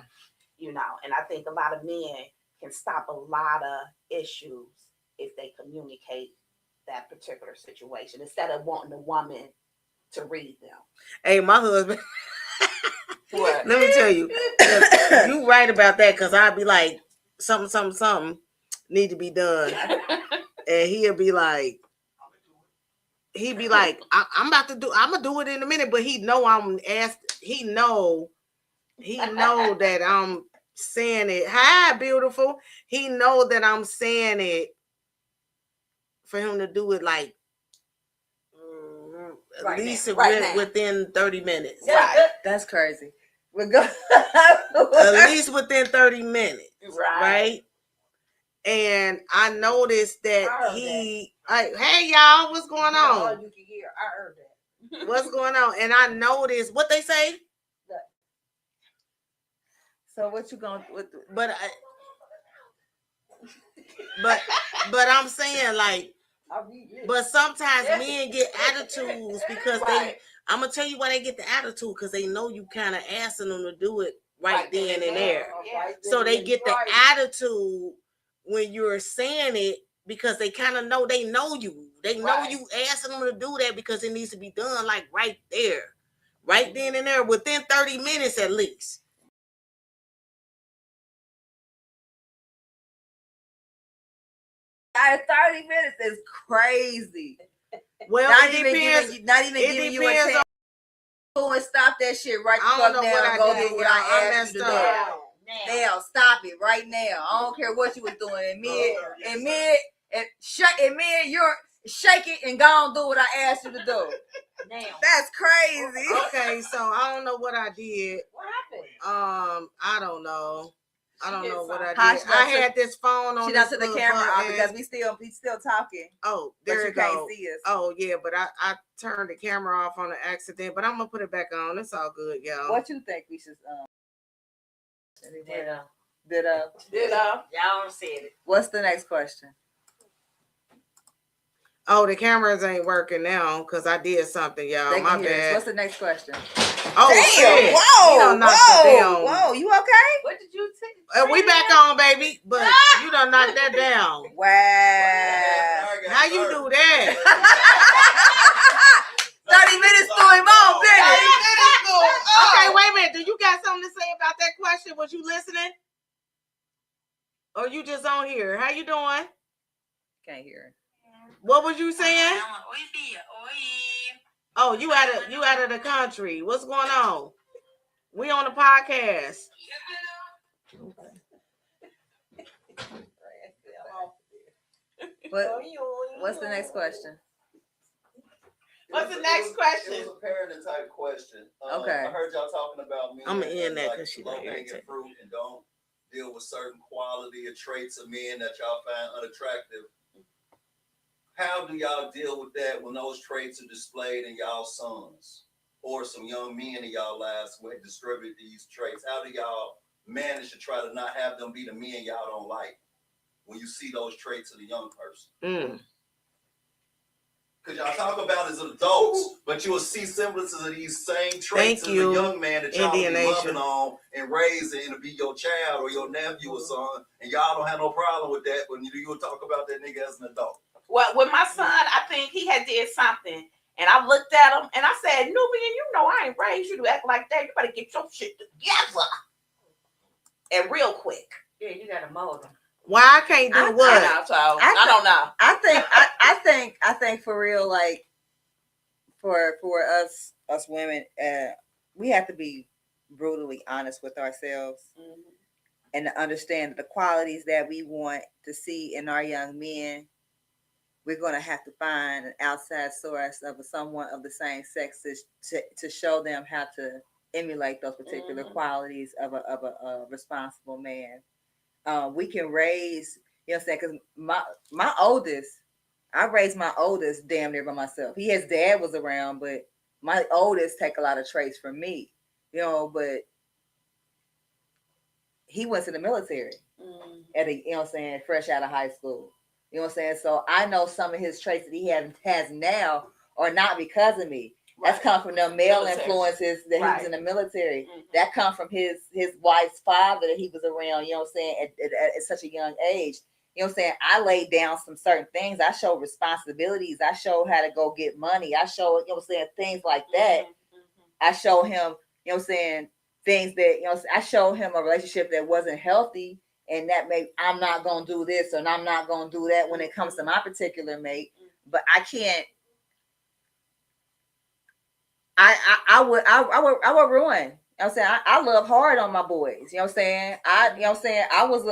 And I think a lot of men can stop a lot of issues if they communicate that particular situation instead of wanting the woman to read them. Hey, my husband. What? Let me tell you, you right about that, because I'd be like, something need to be done. And he'd be like, I'm gonna do it in a minute, but he know that I'm saying it. Hi, beautiful. He know that I'm saying it for him to do it like at least within 30 minutes. Right. That's crazy. We're going at least within 30 minutes. Right. And I noticed that hey y'all, what's going on? You can hear. I heard that. What's going on? And I noticed what they say. So what you gonna with? But I'm saying, like, but sometimes men get attitudes because I'm gonna tell you why they get the attitude, because they know you kind of asking them to do it right then and there. So they get the attitude when you're saying it, because they kind of know you. They know you asking them to do that because it needs to be done like right there, right then and there, within 30 minutes at least. Out of 30 minutes is crazy. Well, not even giving you a chance to and stop that shit right the fuck now and go do what I asked you to do. Now, stop it right now. I don't care what you was doing. And you're shake it and go and do what I asked you to do. Now. That's crazy. Okay, so I don't know what I did. What happened? I don't know. I don't know what I did. I had this phone on. She down to the camera off because we still talking. Oh, there you go. Can't see us. Oh yeah, but I turned the camera off on an accident, but I'm gonna put it back on. It's all good, y'all. What you think we should Ditto. Y'all said it. What's the next question? Oh, the cameras ain't working now because I did something, y'all. My bad. What's the next question? Oh, damn! Shit. Whoa! You okay? What did you say? We back on, baby. But you done knocked that down. Wow! How you do that? 30 minutes to him on, baby. Okay, wait a minute. Do you got something to say about that question? Was you listening? Or you just on here? How you doing? Can't hear. What was you saying? Oh, you out of the country. What's going on? We on the podcast. What's the next question? What's the next question? It was a parenting type question. Okay. I heard y'all talking about men. I'm gonna end that like because she low don't hanging irritate. fruit and don't deal with certain quality or traits of men that y'all find unattractive. How do y'all deal with that when those traits are displayed in y'all sons or some young men in y'all lives who distribute these traits? How do y'all manage to try to not have them be the men y'all don't like when you see those traits in a young person? Because y'all talk about as adults, but you will see semblances of these same traits as a young man that y'all be loving on and raising, and to be your child or your nephew or son, and y'all don't have no problem with that when you talk about that nigga as an adult. Well, with my son, I think he had did something, and I looked at him and I said, Nubian, you know I ain't raised you to act like that. You better get your shit together. And real quick. Yeah, you gotta mold them. Why I can't do what? I don't know. I think for real, like for us women, we have to be brutally honest with ourselves and to understand the qualities that we want to see in our young men. We're going to have to find an outside source of someone of the same sex to show them how to emulate those particular qualities of a responsible man. We can raise, you know what I'm saying? Because my oldest, I raised my oldest damn near by myself. His dad was around, but my oldest take a lot of traits from me. you know, but he went to the military at a, you know what I'm saying, fresh out of high school. You know what I'm saying? So I know some of his traits that he has now are not because of me. That's come from the male influences that he was in the military. That come from his wife's father that he was around, you know what I'm saying, at such a young age. You know what I'm saying? I laid down some certain things. I showed responsibilities. I showed how to go get money. I showed, you know what I'm saying, things like that. I showed him, you know what I'm saying, things that, you know, I showed him a relationship that wasn't healthy, and that made, I'm not going to do this and I'm not going to do that when it comes to my particular mate. But I can't, I would ruin. You know what I'm saying? I love hard on my boys. You know what I'm saying? You know what I'm saying? I was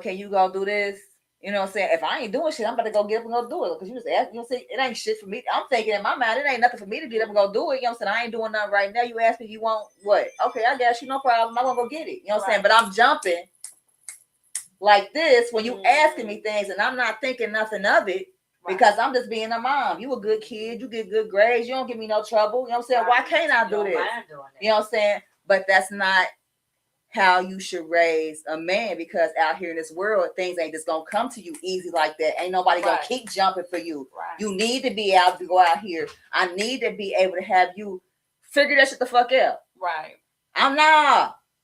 can you go do this? You know what I'm saying? If I ain't doing shit, I'm about to go get up and go do it. Because you was asking, you know what I'm saying? It ain't shit for me. I'm thinking in my mind, it ain't nothing for me to get up and go do it. You know what I'm saying? I ain't doing nothing right now. You ask me, you want what? Okay, I got you, no problem. I'm going to go get it. You know what I'm saying? But I'm jumping like this when you asking me things and I'm not thinking nothing of it. Because I'm just being a mom. You a good kid. You get good grades. You don't give me no trouble. You know what I'm saying? Why can't I do this? You know what I'm saying? But that's not how you should raise a man, because out here in this world, things ain't just gonna come to you easy like that. Ain't nobody gonna keep jumping for you. You need to be able to go out here. I need to be able to have you figure that shit the fuck out. I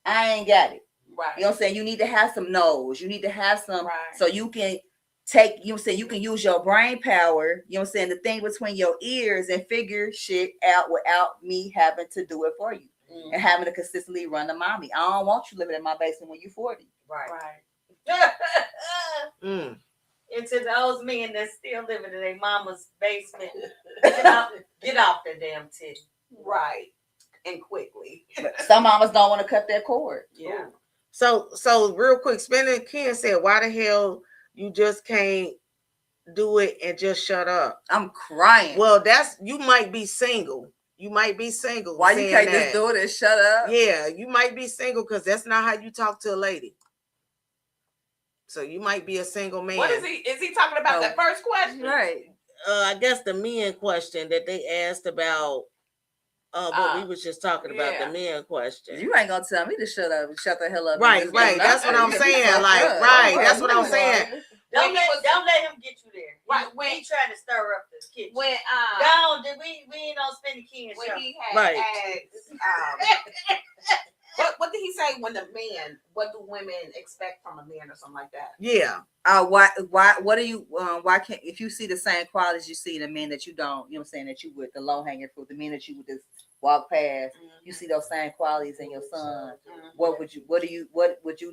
ain't got it. You know what I'm saying? You need to have some no's. You need to have some so you can take, you know what I'm saying, you can use your brain power, you know what I'm saying, the thing between your ears and figure shit out without me having to do it for you and having to consistently run the mommy. I don't want you living in my basement when you're 40. And to those men that's still living in their mama's basement, get off the damn titty. And quickly. But some mamas don't want to cut their cord. So real quick, Spinning Ken said, why the hell you just can't do it and just shut up? I'm crying. Well, you might be single. You might be single. Why you can't just do it and shut up? Yeah, you might be single because that's not how you talk to a lady. So you might be a single man. What is he? Is he talking about the first question? Right. I guess the men question that they asked about. But we was just talking about the men question. You ain't gonna tell me to shut up and shut the hell up. Right. That's what I'm saying. Like, that's what I'm saying. Don't let him get you there. When he trying to stir up the kitchen. When we ain't on Spinning Ken show. When he had asked, what did he say when the man? What do women expect from a man or something like that? Yeah. What do you? Why can't, if you see the same qualities you see in the men that you don't? You know what I'm saying, that you with the low hanging fruit, the men that you would just walk past. You see those same qualities in your son. What would you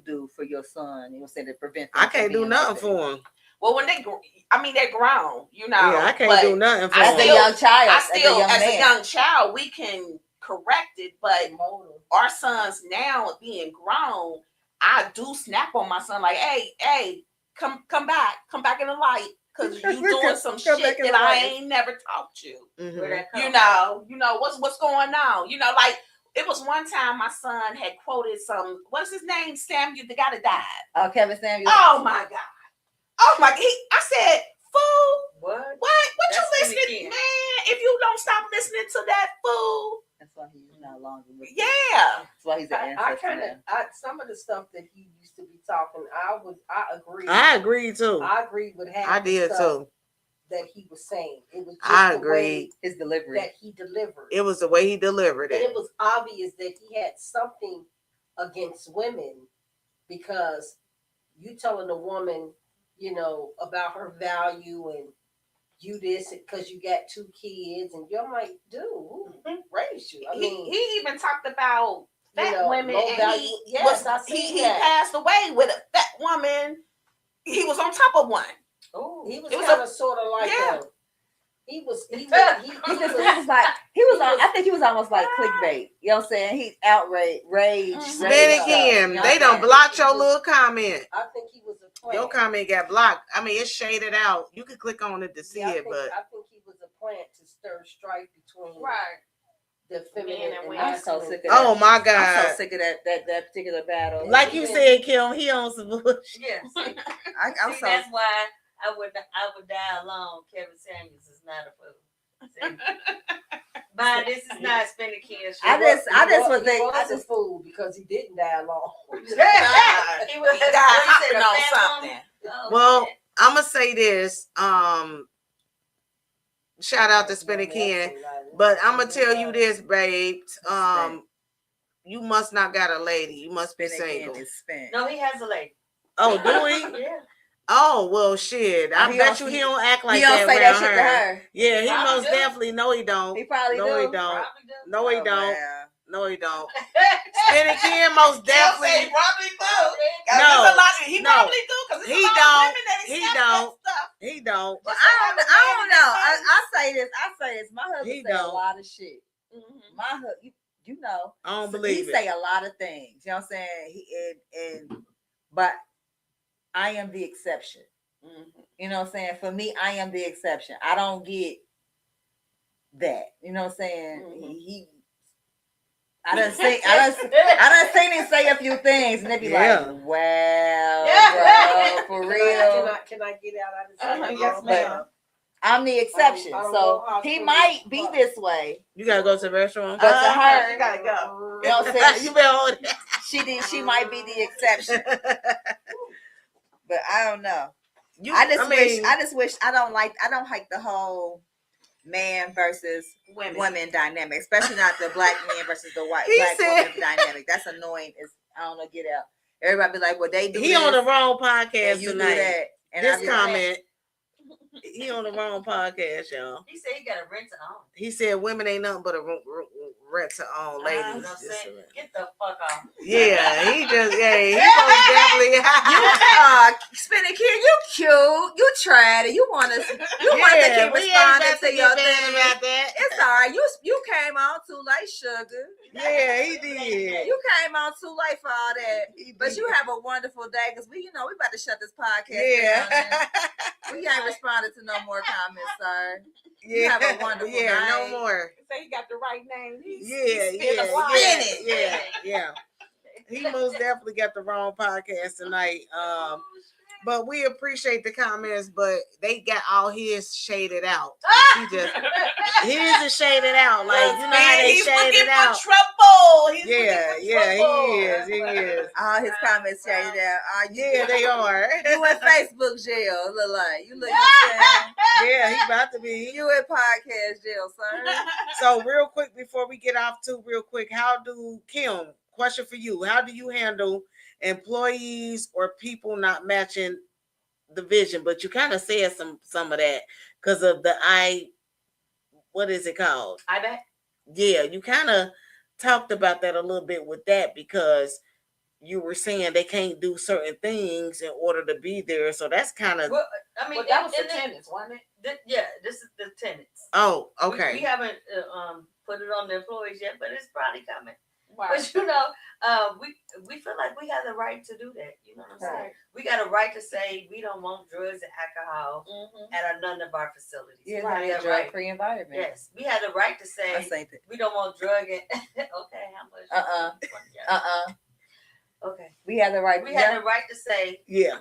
do for your son? You know what I'm saying, to prevent? I can't do nothing for him. Well, when they're grown, you know. Yeah, I can't do nothing for as a young child. As a young child, we can correct it, but our sons now being grown, I do snap on my son like, hey, come back in the light, because you doing some shit that I ain't never taught you. You know what's going on. You know, like it was one time my son had quoted some, what's his name, Samuel, the guy that died. Kevin Samuel. Oh my God. I said, fool. What you listening, man? If you don't stop listening to that fool. That's why he's not longer with Yeah. That's why he's an ancestor. Some of the stuff that he used to be talking, I agree. I agree too. I agreed with half. I did too. That he was saying. It was just the way his delivery that he delivered. It was the way he delivered it. And it was obvious that he had something against women, because you telling a woman, you know, about her value and you this because you got 2 kids, and you're like, dude, who raised you? I mean, he even talked about fat women, and he passed away with a fat woman. He was on top of one. Oh, he was kind of sort of like he was I think he was almost like clickbait. You know what I'm saying? He's outraged, rage. Then again, they don't block your little comment. I think he was a plant. Your comment got blocked. I mean, it's shaded out. You can click on it to see it, but I think he was a plant to stir strife between the feminine and women. I'm so sick of that. Oh my God. I'm so sick of that particular battle. Like you said, Kim, he on some bullshit. Yes. I'm so. That's why I would die alone. Kevin Samuels is not a fool. But this is not spending kids. I just was He thinking. was a fool because he didn't die long. He was He got hopping on something. Well, I'm gonna say this. Shout out to Spinning Ken, but I'm gonna tell you this, babes. You must not got a lady. You must be single. No, he has a lady. Oh, do he? Yeah. Oh well, shit. I bet you he don't act like He don't that say around that shit to her. Yeah, he Probably most do. definitely. No, he don't. He probably No, do. he don't. Probably do. No, he Oh, don't. wow. No, he don't. Spinning Ken most definitely. Probably do. No, He no. probably do because He don't. He don't. He don't. Well, I don't know. I say this. My husband He say a don't. lot of shit. My husband, you know, I don't he believe it. say a lot of things. You know what I'm saying? But I am the exception. You know what I'm saying? For me, I am the exception. I don't get that. You know what I'm saying? I done seen him say a few things, and they be like, "Well, bro, for real." Can I get out of this? Yes, ma'am. I'm the exception, I don't so know he how might to- be this way. You gotta go to the restaurant. But to her, you gotta go. you know what I'm saying? You better hold it. She might be the exception, but I don't know. You, I just wish I don't like the whole man versus women dynamic, especially not the black man versus the black woman dynamic. That's annoying. I don't know. Get out. Everybody be like, well, they do. He this, on the wrong podcast and you tonight. do that. And This I be comment. He on the wrong podcast, y'all. He said he got a rent to own. He said women ain't nothing but a rent to own, ladies. Get the fuck off. Yeah, he most definitely. Spinning Ken, you cute. You tried it. You want to keep responding to your thing. About that. It's all right. You came on too late, sugar. Yeah, he did. You came on too late for all that. But you have a wonderful day because we about to shut this podcast down. We ain't responded to no more comments, sir. You have a wonderful night. No more. Say he got the right name. Yeah. He most definitely got the wrong podcast tonight. But we appreciate the comments, but they got all his shaded out. His is shaded out. Like, you know how they shaded it out. He's trouble. He is. All his comments shaded out. Yeah, they are. You in Facebook jail, look like. You saying? Yeah, he about to be. You in podcast jail, sir. So real quick, before we get off Kim, question for you. How do you handle employees or people not matching the vision? But you kind of said some of that because of the what is it called? I bet. Yeah, you kind of talked about that a little bit with that because you were saying they can't do certain things in order to be there. So that's kind of. Well, I mean, that was the tenants, wasn't it? This is the tenants. Oh, okay. We haven't put it on the employees yet, but it's probably coming. Wow. But we feel like we have the right to do that. You know what I'm saying? We got a right to say we don't want drugs and alcohol at none of our facilities. Yeah, right. a drug-free environment. Yes, we had the right to say we don't want drug and okay, how much? Okay, we had the right. We had the right to say, yeah,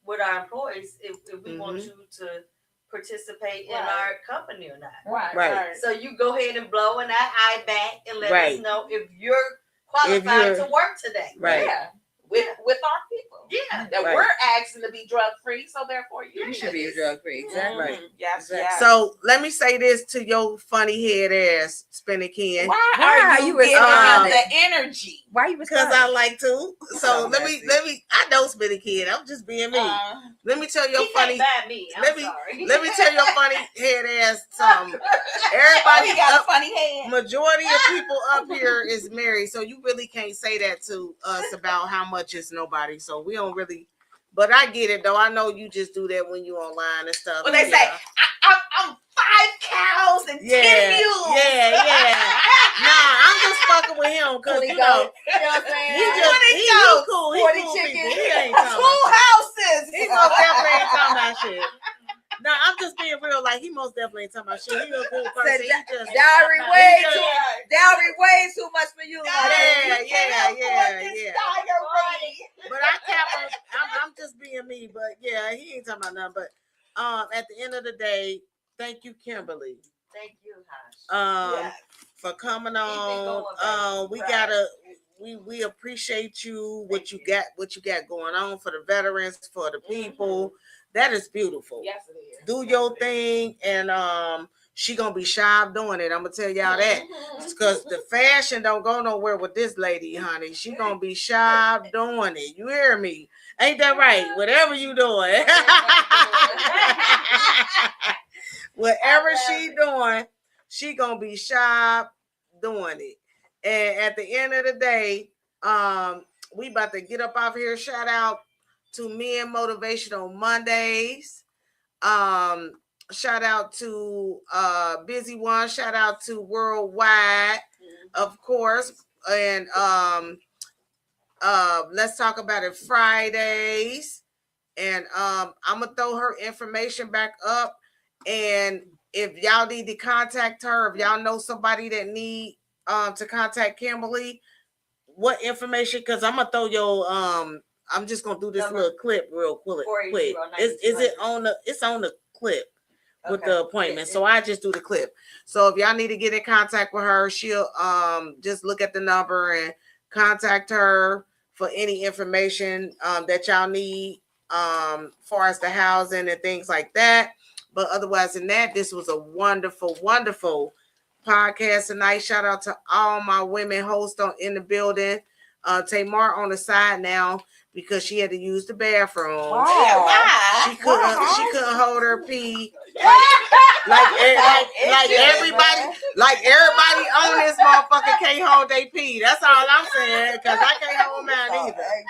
with our employees, if we want you to participate in our company or not. Right. So you go ahead and blow in that eye back and let us know if you're qualified to work today. Right. Yeah. With our people. Yeah. That we're asking to be drug free, so therefore you should be drug free. Exactly. Right. Yes, exactly. yes. So let me say this to your funny head ass, Spinning Ken. Why are you giving out the energy? Why you? Because I like to. So let me. I know Spinning Ken. I'm just being me. Let me tell your funny. Let me tell your funny head ass something. Everybody got a funny head. Majority of people up here is married, so you really can't say that to us about how much it's nobody. So we don't really. But I get it though. I know you just do that when you online and stuff. Well, they say I'm 5 cows and 10 mules. Yeah. Nah, I'm just fucking with him because you know what I'm saying. He cool. He 40 cool chickens. He ain't talking 2 houses. He most definitely ain't talking about shit. No, I'm just being real. Like he most definitely ain't talking about shit. He a cool person. He just dowry way too much for you. Yeah. But I cap him. I'm just being me. But yeah, he ain't talking about nothing. But at the end of the day, thank you, Kimberly, Thank you, Hush. For coming going, on. baby. We Right. gotta we appreciate you, what you got going on for the veterans, for the people. That is beautiful. Yes, it is. Do your thing, and she gonna be shy of doing it. I'm gonna tell y'all that, because the fashion don't go nowhere with this lady, honey. She gonna be shy of doing it. You hear me? Ain't that right? Whatever you doing, whatever she doing, she gonna be shy doing it. And at the end of the day, we about to get up off here. Shout out to Men Motivational Mondays. Shout out to Busy One. Shout out to Worldwide, of course. And Let's Talk About It Fridays. And I'm gonna throw her information back up. And if y'all need to contact her, if y'all know somebody that need to contact Kimberly, what information? Because I'm gonna throw your I'm just gonna do this little clip real quick. Is it on the? It's on the clip with the appointment. So I just do the clip. So if y'all need to get in contact with her, she'll just look at the number and contact her for any information that y'all need far as the housing and things like that. But otherwise than that, this was a wonderful, wonderful podcast tonight. Shout out to all my women hosts in the building. Tamar on the side now because she had to use the bathroom. Wow. She couldn't hold her pee. Like everybody on this motherfucker can't hold their pee. That's all I'm saying, because I can't hold mine either.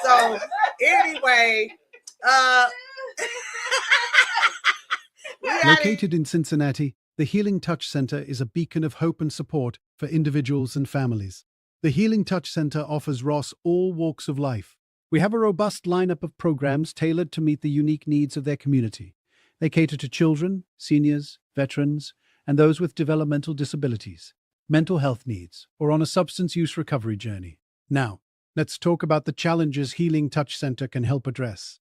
So anyway, Located in Cincinnati, the Healing Touch Center is a beacon of hope and support for individuals and families. The Healing Touch Center offers Ross all walks of life. We have a robust lineup of programs tailored to meet the unique needs of their community. They cater to children, seniors, veterans, and those with developmental disabilities, mental health needs, or on a substance use recovery journey. Now, let's talk about the challenges Healing Touch Center can help address.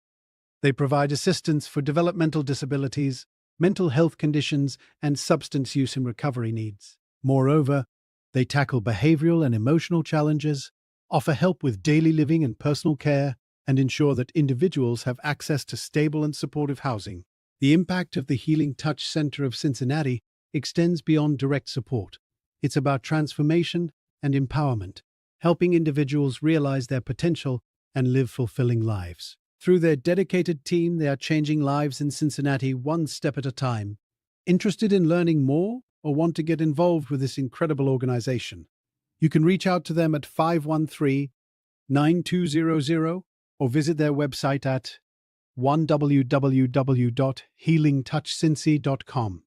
They provide assistance for developmental disabilities, mental health conditions, and substance use and recovery needs. Moreover, they tackle behavioral and emotional challenges, offer help with daily living and personal care, and ensure that individuals have access to stable and supportive housing. The impact of the Healing Touch Center of Cincinnati extends beyond direct support. It's about transformation and empowerment, helping individuals realize their potential and live fulfilling lives. Through their dedicated team, they are changing lives in Cincinnati one step at a time. Interested in learning more or want to get involved with this incredible organization? You can reach out to them at 513-9200 or visit their website at www.healingtouchcincy.com.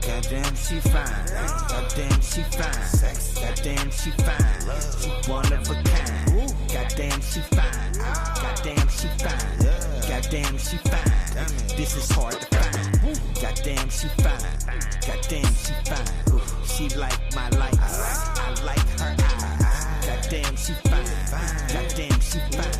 Goddamn, she fine. Goddamn, she fine. Goddamn, she fine. She one of a kind. Goddamn, she fine. Goddamn, she fine. Goddamn, she fine. This is hard to find. Goddamn, she fine. Goddamn, she fine. She like my lights. I like her eyes. Goddamn, she fine. Goddamn, she fine.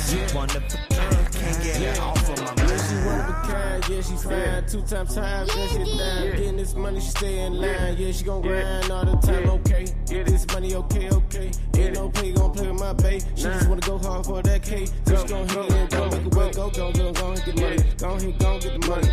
She one of a kind. Can't get her off of my mind. She one of a kind, yeah, she fine. 2 times time, yeah, she down. Getting this money, she stay in line. Yeah, she gon' grind all the time, okay. Get this money, okay. Ain't no play, gon' play with my bae. She just wanna go hard for that K. So she gon' hit and go make it work, go ahead, get the money. Go ahead, get the money.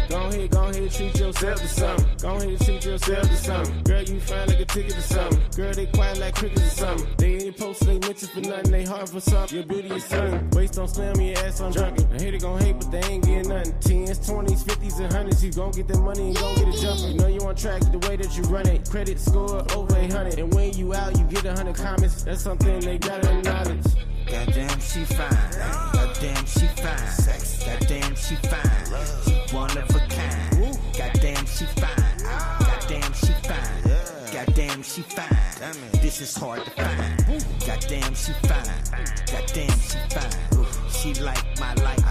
Go ahead, treat yourself to something. Go ahead, treat yourself to something. Girl, you fine like a ticket to something. Girl, they quiet like crickets or something. They ain't posted, they mention for nothing. They hard for something. Your beauty is something. Waist don't slam your ass on drunken. I hear they gon' hate, but they ain't getting nothing. 10s, 20s, 50s, and 100s. You gon' get that money and gon' get it jumping. You know you on track the way that you run it. Credit score over 800. And when you out, you get 100 comments. That's something they gotta acknowledge. Goddamn, she fine. Goddamn, she fine. Goddamn, she fine. She one of a kind. Goddamn, she fine. Goddamn, she fine. Goddamn, she fine. This is hard to find. Goddamn, she fine. Goddamn, she fine. She like my lights.